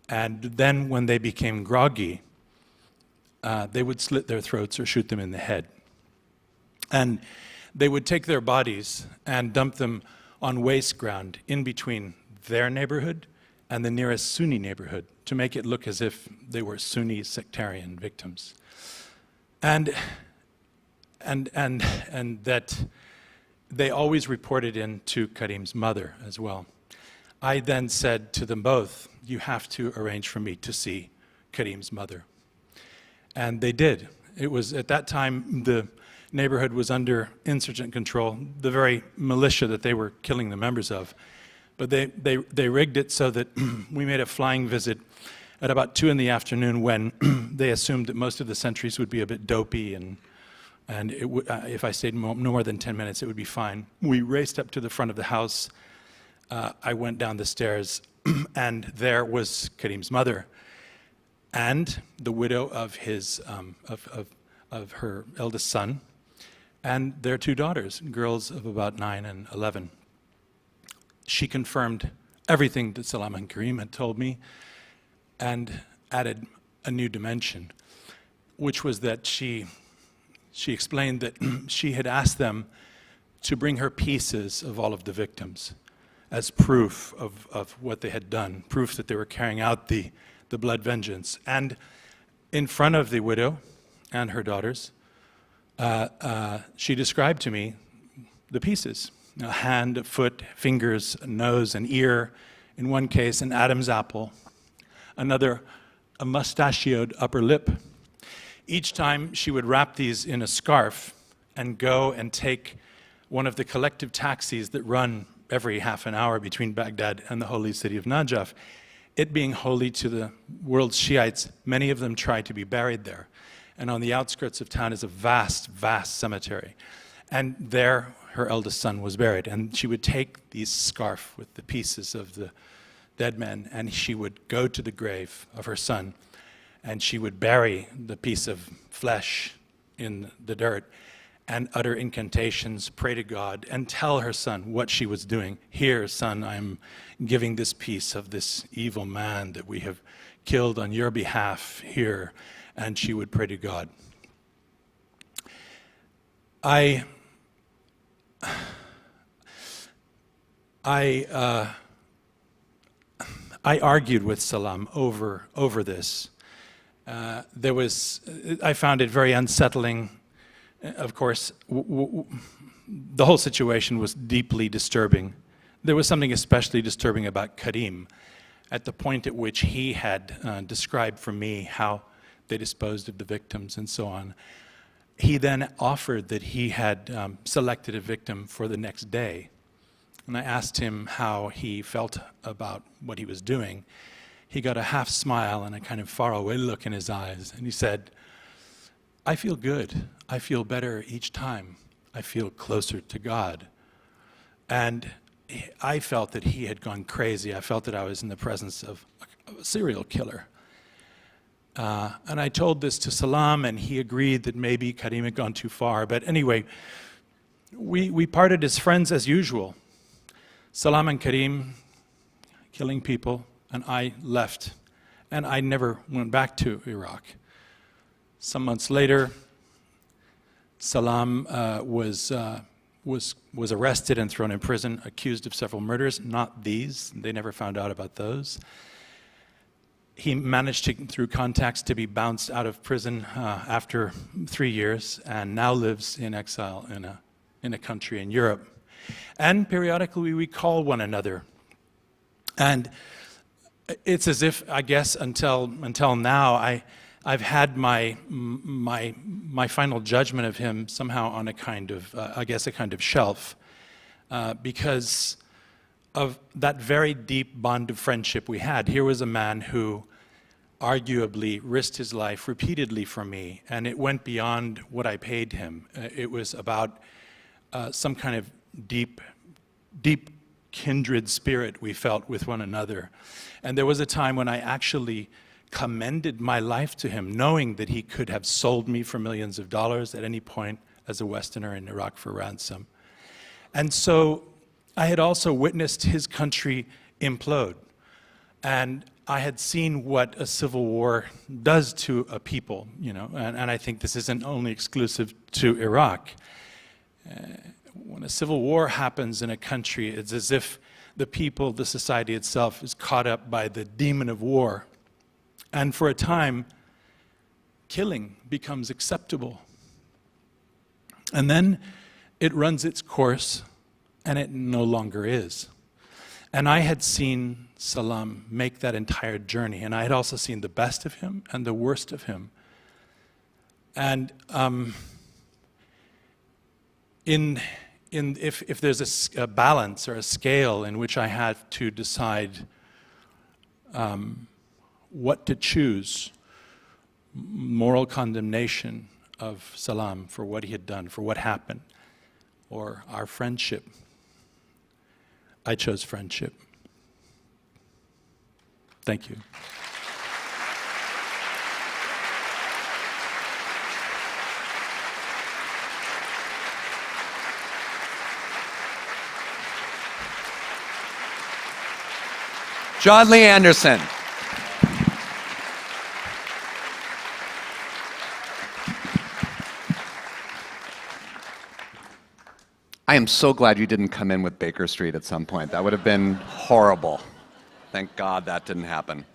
And then when they became groggy, they would slit their throats or shoot them in the head. And they would take their bodies and dump them on waste ground in between their neighborhood and the nearest Sunni neighborhood to make it look as if they were Sunni sectarian victims. And that they always reported in to Karim's mother as well. I then said to them both, you have to arrange for me to see Karim's mother. And they did. It was, at that time, the neighborhood was under insurgent control, the very militia that they were killing the members of. But they rigged it so that we made a flying visit at about 2 in the afternoon, when they assumed that most of the sentries would be a bit dopey, and if I stayed no more than 10 minutes, it would be fine. We raced up to the front of the house. I went down the stairs, and there was Karim's mother and the widow of his of her eldest son, and their 2 daughters, girls of about 9 and 11. She confirmed everything that Salam and Karim had told me, and added a new dimension, which was that she explained that she had asked them to bring her pieces of all of the victims as proof of what they had done, proof that they were carrying out the blood vengeance. And in front of the widow and her daughters, she described to me the pieces: a hand, a foot, fingers, a nose, an ear, in one case an Adam's apple, another a mustachioed upper lip. Each time she would wrap these in a scarf and go and take one of the collective taxis that run every half an hour between Baghdad and the holy city of Najaf. It being holy to the world's Shiites, many of them try to be buried there. And on the outskirts of town is a vast, vast cemetery. And there her eldest son was buried. And she would take these scarf with the pieces of the dead men, and she would go to the grave of her son, and she would bury the piece of flesh in the dirt and utter incantations, pray to God, and tell her son what she was doing. Here, son, I'm giving this piece of this evil man that we have killed on your behalf here. And she would pray to God. I argued with Salam over this. I found it very unsettling. Of course, the whole situation was deeply disturbing. There was something especially disturbing about Karim, at the point at which he had described for me how they disposed of the victims and so on. He then offered that he had selected a victim for the next day. And I asked him how he felt about what he was doing. He got a half smile and a kind of faraway look in his eyes, and he said, I feel good. I feel better each time. I feel closer to God. And I felt that he had gone crazy. I felt that I was in the presence of a serial killer. And I told this to Salam, and he agreed that maybe Karim had gone too far. But anyway, we parted as friends as usual. Salam and Karim, killing people, and I left. And I never went back to Iraq. Some months later, Salam was arrested and thrown in prison, accused of several murders, not these. They never found out about those. He managed to, through contacts, to be bounced out of prison after 3 years, and now lives in exile in a country in Europe. And periodically we call one another. And it's as if, I guess, until now, I've had my final judgment of him somehow on a kind of, I guess, a kind of shelf, because of that very deep bond of friendship we had. Here was a man who arguably risked his life repeatedly for me, and it went beyond what I paid him. It was about some kind of deep kindred spirit we felt with one another. And there was a time when I actually commended my life to him, knowing that he could have sold me for millions of dollars at any point as a Westerner in Iraq for ransom. And so I had also witnessed his country implode. And I had seen what a civil war does to a people, and I think this isn't only exclusive to Iraq. When a civil war happens in a country, it's as if the people, the society itself, is caught up by the demon of war. And for a time, killing becomes acceptable. And then it runs its course, and it no longer is. And I had seen Salam make that entire journey, and I had also seen the best of him and the worst of him. And if there's a balance or a scale in which I had to decide what to choose, moral condemnation of Salam for what he had done, for what happened, or our friendship, I chose friendship. Thank you.
John Lee Anderson. I am so glad you didn't come in with Baker Street at some point. That would have been horrible. Thank God that didn't happen.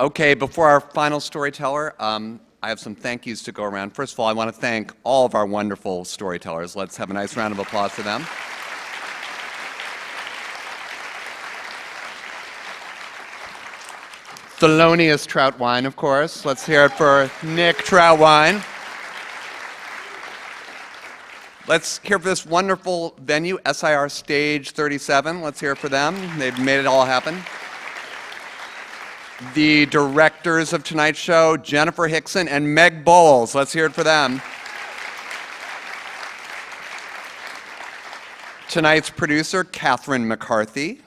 Okay, before our final storyteller, I have some thank yous to go around. First of all, I want to thank all of our wonderful storytellers. Let's have a nice round of applause for them. Thelonious Troutwine, of course. Let's hear it for Nick Troutwine. Let's hear for this wonderful venue, SIR Stage 37. Let's hear it for them. They've made it all happen. The directors of tonight's show, Jennifer Hickson and Meg Bowles. Let's hear it for them. Tonight's producer, Catherine McCarthy.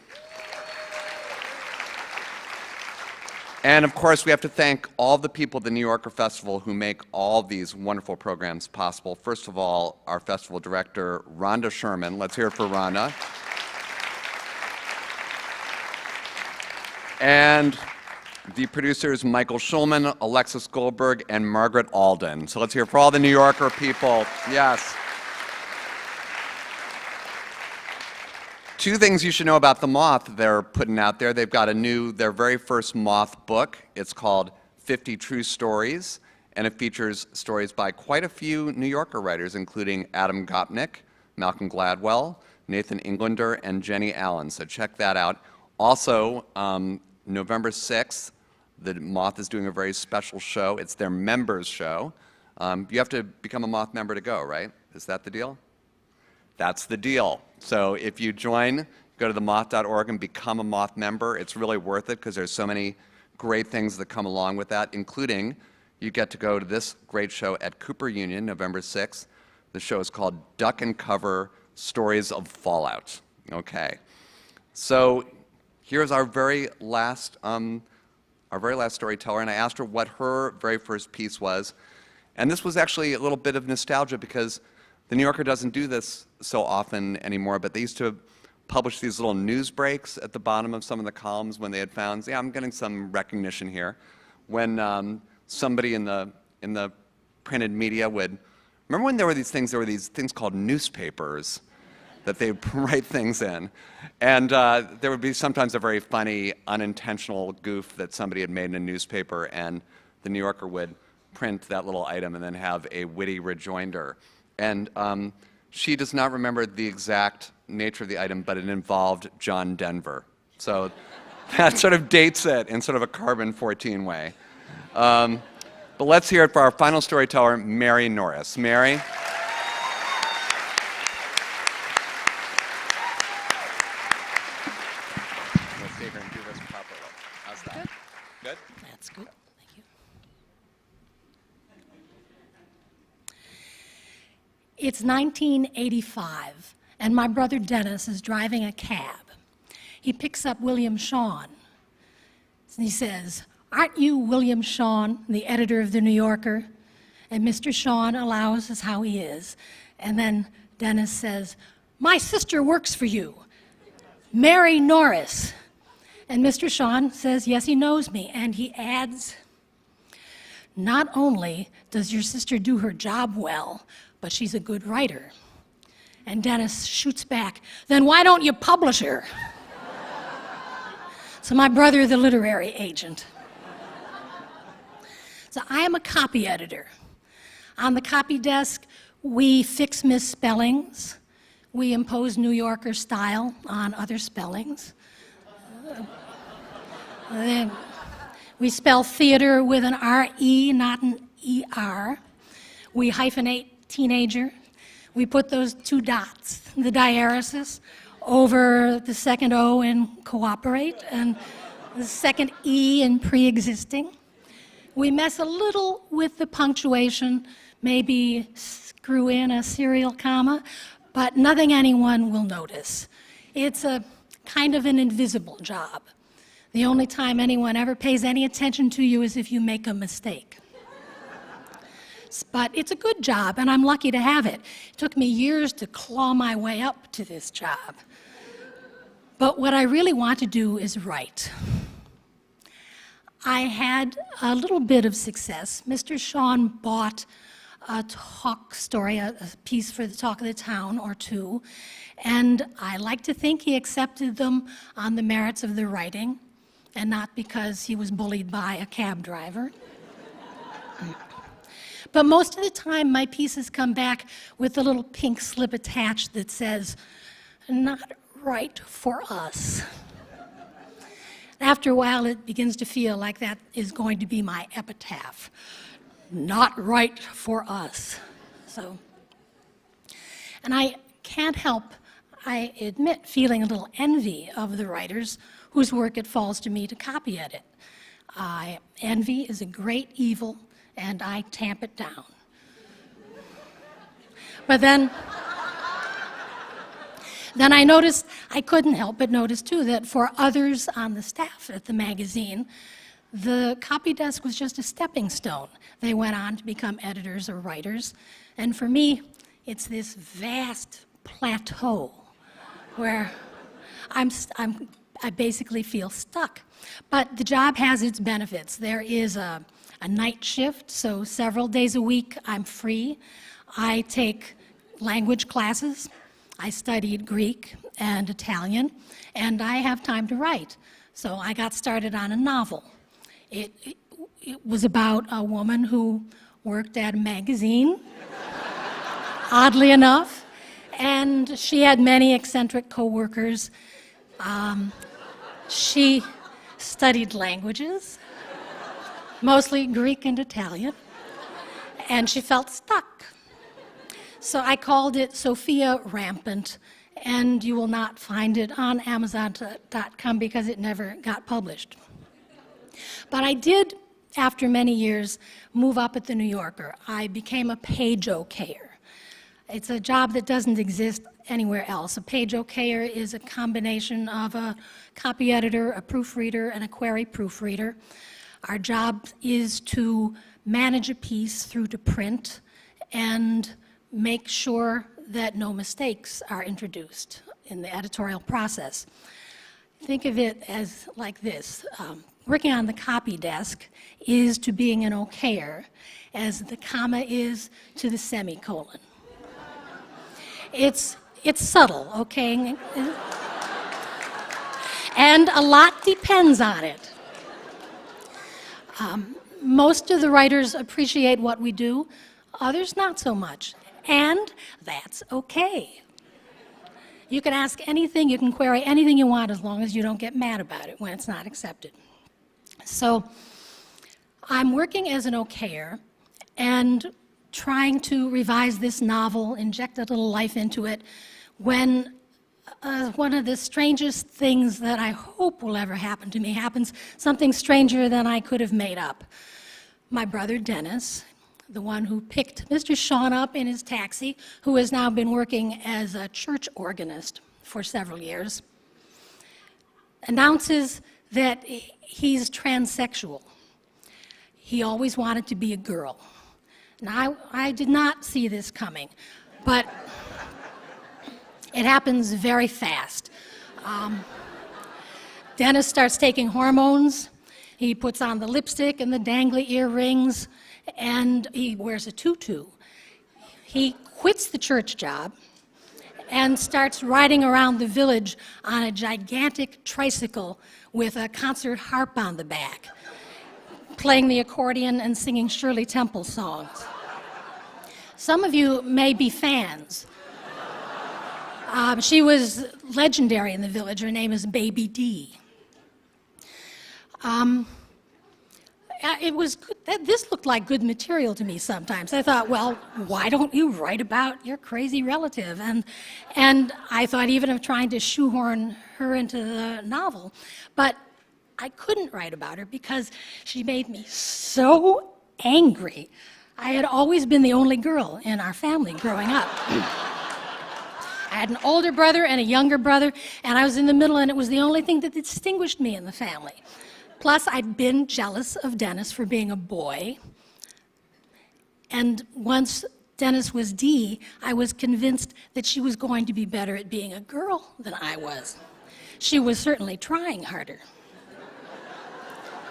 And of course, we have to thank all the people at the New Yorker Festival who make all these wonderful programs possible. First of all, our festival director, Rhonda Sherman. Let's hear it for Rhonda. And the producers, Michael Schulman, Alexis Goldberg, and Margaret Alden. So let's hear it for all the New Yorker people. Yes. Two things you should know about the Moth they're putting out there. They've got their very first Moth book. It's called 50 True Stories, and it features stories by quite a few New Yorker writers, including Adam Gopnik, Malcolm Gladwell, Nathan Englander, and Jenny Allen. So check that out. Also, November 6th, the Moth is doing a very special show. It's their members show. You have to become a Moth member to go, right? Is that the deal? That's the deal. So if you join, go to themoth.org and become a Moth member. It's really worth it because there's so many great things that come along with that, including you get to go to this great show at Cooper Union, November 6th. The show is called Duck and Cover: Stories of Fallout. Okay. So here's our very last storyteller, and I asked her what her very first piece was. And this was actually a little bit of nostalgia because the New Yorker doesn't do this so often anymore, but they used to publish these little news breaks at the bottom of some of the columns when they had found, yeah, I'm getting some recognition here. When somebody in the printed media would, remember when there were these things called newspapers that they would write things in. And there would be sometimes a very funny, unintentional goof that somebody had made in a newspaper, and the New Yorker would print that little item and then have a witty rejoinder. And she does not remember the exact nature of the item, but it involved John Denver. So that sort of dates it in sort of a carbon-14 way. But let's hear it for our final storyteller, Mary Norris. Mary? Let's see her and do this properly. How's that? Good?
That's good. Thank you. It's 1985, and my brother Dennis is driving a cab. He picks up William Shawn. And he says, "Aren't you William Shawn, the editor of the New Yorker?" And Mr. Shawn allows us how he is. And then Dennis says, "My sister works for you, Mary Norris." And Mr. Shawn says, "Yes, he knows me." And he adds, "Not only does your sister do her job well, but she's a good writer." And Dennis shoots back, "Then why don't you publish her?" So my brother, the literary agent. So I am a copy editor. On the copy desk, we fix misspellings. We impose New Yorker style on other spellings. Then we spell theater with an R-E, not an E-R. We hyphenate teenager. We put those two dots, the diaresis, over the second O in cooperate and the second E in pre-existing. We mess a little with the punctuation, maybe screw in a serial comma, but nothing anyone will notice. It's a kind of an invisible job. The only time anyone ever pays any attention to you is if you make a mistake. But it's a good job, and I'm lucky to have it. It took me years to claw my way up to this job. But what I really want to do is write. I had a little bit of success. Mr. Shawn bought a talk story, a piece for the Talk of the Town or two, and I like to think he accepted them on the merits of the writing and not because he was bullied by a cab driver. But most of the time, my pieces come back with a little pink slip attached that says, "Not right for us." After a while, it begins to feel like that is going to be my epitaph. Not right for us. So, and I can't help, I admit, feeling a little envy of the writers whose work it falls to me to copy edit. Envy is a great evil, and I tamp it down. But then I noticed, I couldn't help but notice too, that for others on the staff at the magazine, the copy desk was just a stepping stone. They went on to become editors or writers. And for me, it's this vast plateau where I basically feel stuck. But the job has its benefits. There is a night shift, so several days a week I'm free. I take language classes. I studied Greek and Italian, and I have time to write. So I got started on a novel. It was about a woman who worked at a magazine, oddly enough, and she had many eccentric coworkers. She studied languages, mostly Greek and Italian, and she felt stuck. So I called it Sophia Rampant, and you will not find it on Amazon.com because it never got published. But I did, after many years, move up at the New Yorker. I became a page okayer. It's a job that doesn't exist anywhere else. A page okayer is a combination of a copy editor, a proofreader, and a query proofreader. Our job is to manage a piece through to print and make sure that no mistakes are introduced in the editorial process. Think of it as like this. Working on the copy desk is to being an okayer as the comma is to the semicolon. It's subtle, okay? And a lot depends on it. Most of the writers appreciate what we do, others not so much, and that's okay. You can ask anything, you can query anything you want as long as you don't get mad about it when it's not accepted. So I'm working as an okayer and trying to revise this novel, inject a little life into it, when one of the strangest things that I hope will ever happen to me happens, something stranger than I could have made up. My brother Dennis, the one who picked Mr. Sean up in his taxi, who has now been working as a church organist for several years, announces that he's transsexual. He always wanted to be a girl. Now, I did not see this coming, but it happens very fast. Dennis starts taking hormones. He puts on the lipstick and the dangly earrings, and he wears a tutu. He quits the church job and starts riding around the village on a gigantic tricycle with a concert harp on the back, playing the accordion and singing Shirley Temple songs. Some of you may be fans. She was legendary in the village. Her name is Baby D. It was good. This looked like good material to me sometimes. I thought, well, why don't you write about your crazy relative? And I thought even of trying to shoehorn her into the novel. But I couldn't write about her because she made me so angry. I had always been the only girl in our family growing up. I had an older brother and a younger brother, and I was in the middle, and it was the only thing that distinguished me in the family. Plus, I'd been jealous of Dennis for being a boy. And once Dennis was D, I was convinced that she was going to be better at being a girl than I was. She was certainly trying harder.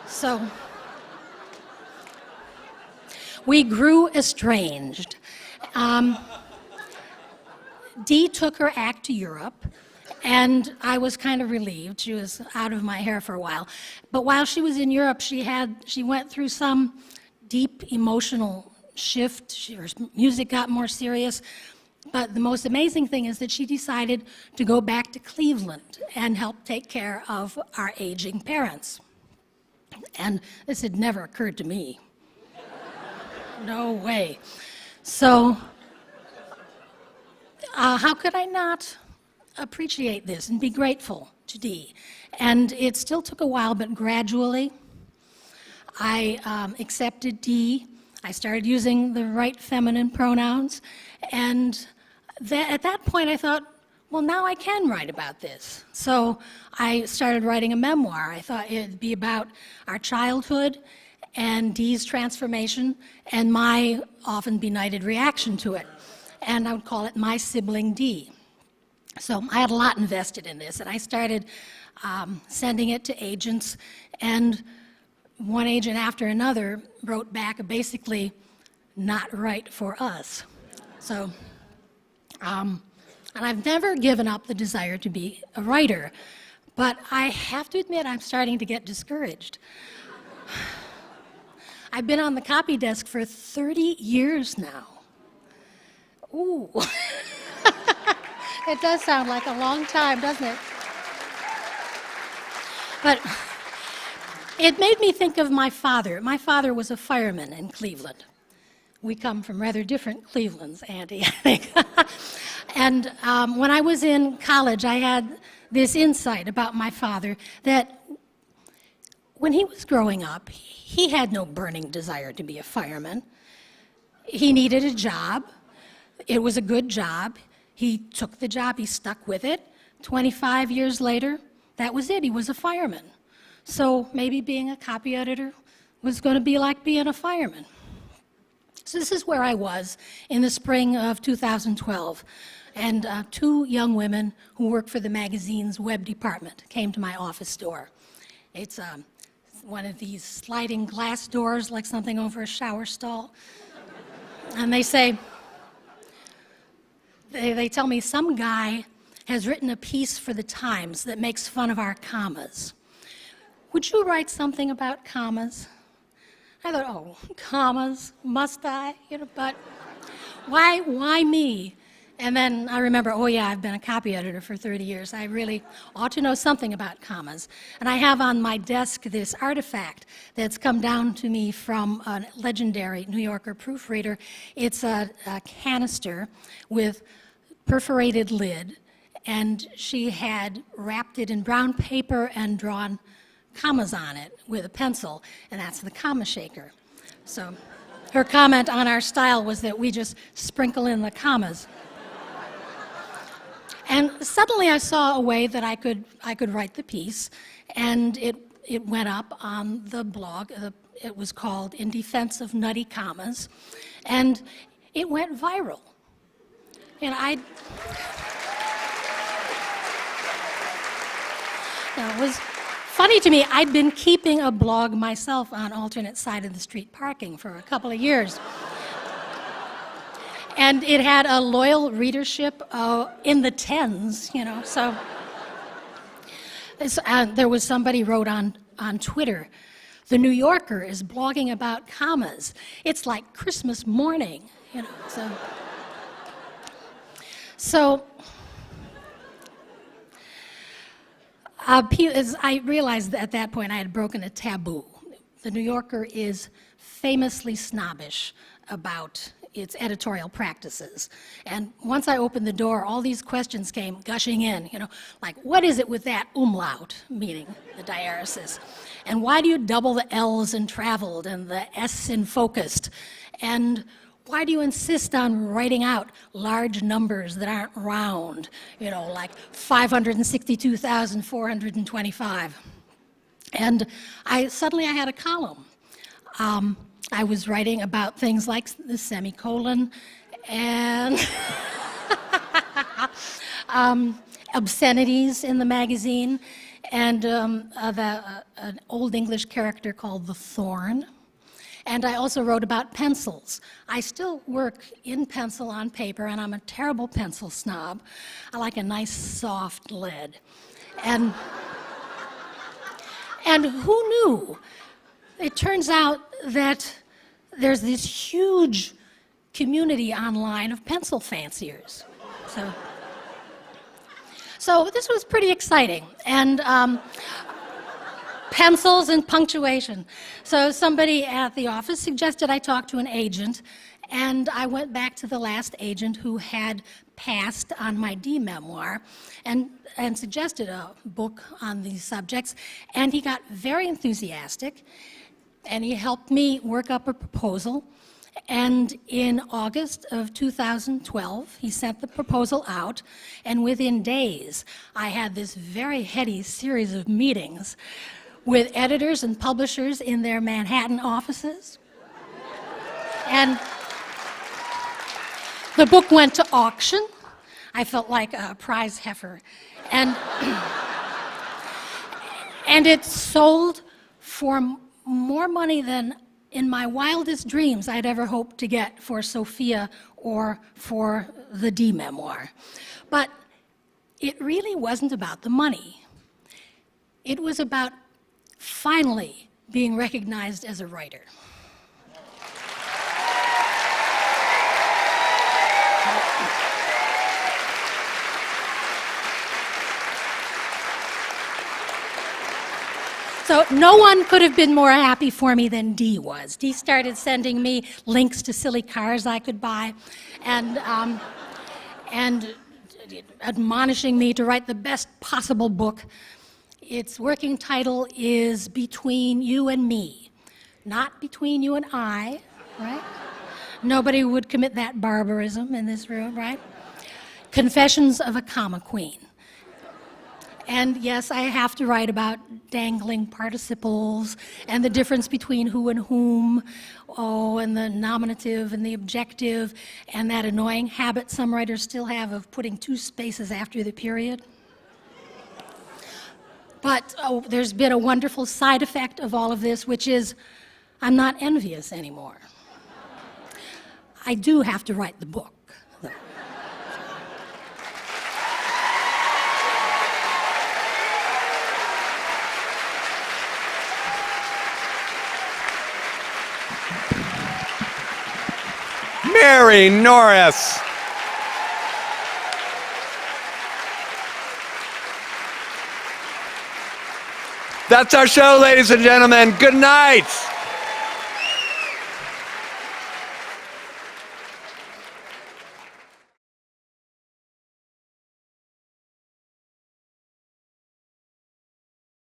So, we grew estranged. Dee took her act to Europe, and I was kind of relieved. She was out of my hair for a while. But while she was in Europe, she went through some deep emotional shift. Her music got more serious. But the most amazing thing is that she decided to go back to Cleveland and help take care of our aging parents. And this had never occurred to me. No way. So, how could I not appreciate this and be grateful to Dee? And it still took a while, but gradually I accepted Dee. I started using the right feminine pronouns. And at that point I thought, well, now I can write about this. So I started writing a memoir. I thought it'd be about our childhood and Dee's transformation and my often benighted reaction to it. And I would call it My Sibling Dee. So I had a lot invested in this, and I started sending it to agents, and one agent after another wrote back basically, not right for us. So, and I've never given up the desire to be a writer, but I have to admit I'm starting to get discouraged. I've been on the copy desk for 30 years now. Ooh. It does sound like a long time, doesn't it? But it made me think of my father. My father was a fireman in Cleveland. We come from rather different Clevelands, Andy, I think. And when I was in college, I had this insight about my father that when he was growing up, he had no burning desire to be a fireman. He needed a job. It was a good job. He took the job, he stuck with it. 25 years later, that was it, he was a fireman. So maybe being a copy editor was going to be like being a fireman. So this is where I was in the spring of 2012. And two young women who work for the magazine's web department came to my office door. It's one of these sliding glass doors, like something over a shower stall. And they say, they tell me some guy has written a piece for the Times that makes fun of our commas. Would you write something about commas? I thought, oh, commas, must I? But why me? And then I remember, oh yeah, I've been a copy editor for 30 years. I really ought to know something about commas. And I have on my desk this artifact that's come down to me from a legendary New Yorker proofreader. It's a canister with perforated lid, and she had wrapped it in brown paper and drawn commas on it with a pencil, and that's the comma shaker. So her comment on our style was that we just sprinkle in the commas. And suddenly I saw a way that I could write the piece, and it went up on the blog. It was called In Defense of Nutty Commas, and it went viral. And it was funny to me, I'd been keeping a blog myself on alternate side of the street parking for a couple of years. And it had a loyal readership in the tens, so. There was somebody wrote on Twitter, "The New Yorker is blogging about commas. It's like Christmas morning," So as I realized at that point I had broken a taboo. The New Yorker is famously snobbish about its editorial practices. And once I opened the door, all these questions came gushing in, like, what is it with that umlaut, meaning the diaresis? And why do you double the L's in traveled and the S in focused? And why do you insist on writing out large numbers that aren't round, like 562,425? And suddenly I had a column. I was writing about things like the semicolon and obscenities in the magazine, and an Old English character called the Thorn. And I also wrote about pencils. I still work in pencil on paper, and I'm a terrible pencil snob. I like a nice soft lead. And who knew? It turns out that there's this huge community online of pencil fanciers. So this was pretty exciting. And pencils and punctuation. So somebody at the office suggested I talk to an agent, and I went back to the last agent who had passed on my D memoir and suggested a book on these subjects, and he got very enthusiastic, and he helped me work up a proposal. And in August of 2012, he sent the proposal out, and within days, I had this very heady series of meetings with editors and publishers in their Manhattan offices. And the book went to auction. I felt like a prize heifer. And it sold for more money than in my wildest dreams I'd ever hoped to get for Sophia or for the D memoir. But it really wasn't about the money. It was about finally being recognized as a writer. So no one could have been more happy for me than Dee was. Dee started sending me links to silly cars I could buy, and admonishing me to write the best possible book. Its working title is Between You and Me, not Between You and I, right? Nobody would commit that barbarism in this room, right? Confessions of a Comma Queen. And yes, I have to write about dangling participles and the difference between who and whom, and the nominative and the objective, and that annoying habit some writers still have of putting 2 spaces after the period. But there's been a wonderful side effect of all of this, which is I'm not envious anymore. I do have to write the book.
Mary Norris. That's our show, ladies and gentlemen. Good night.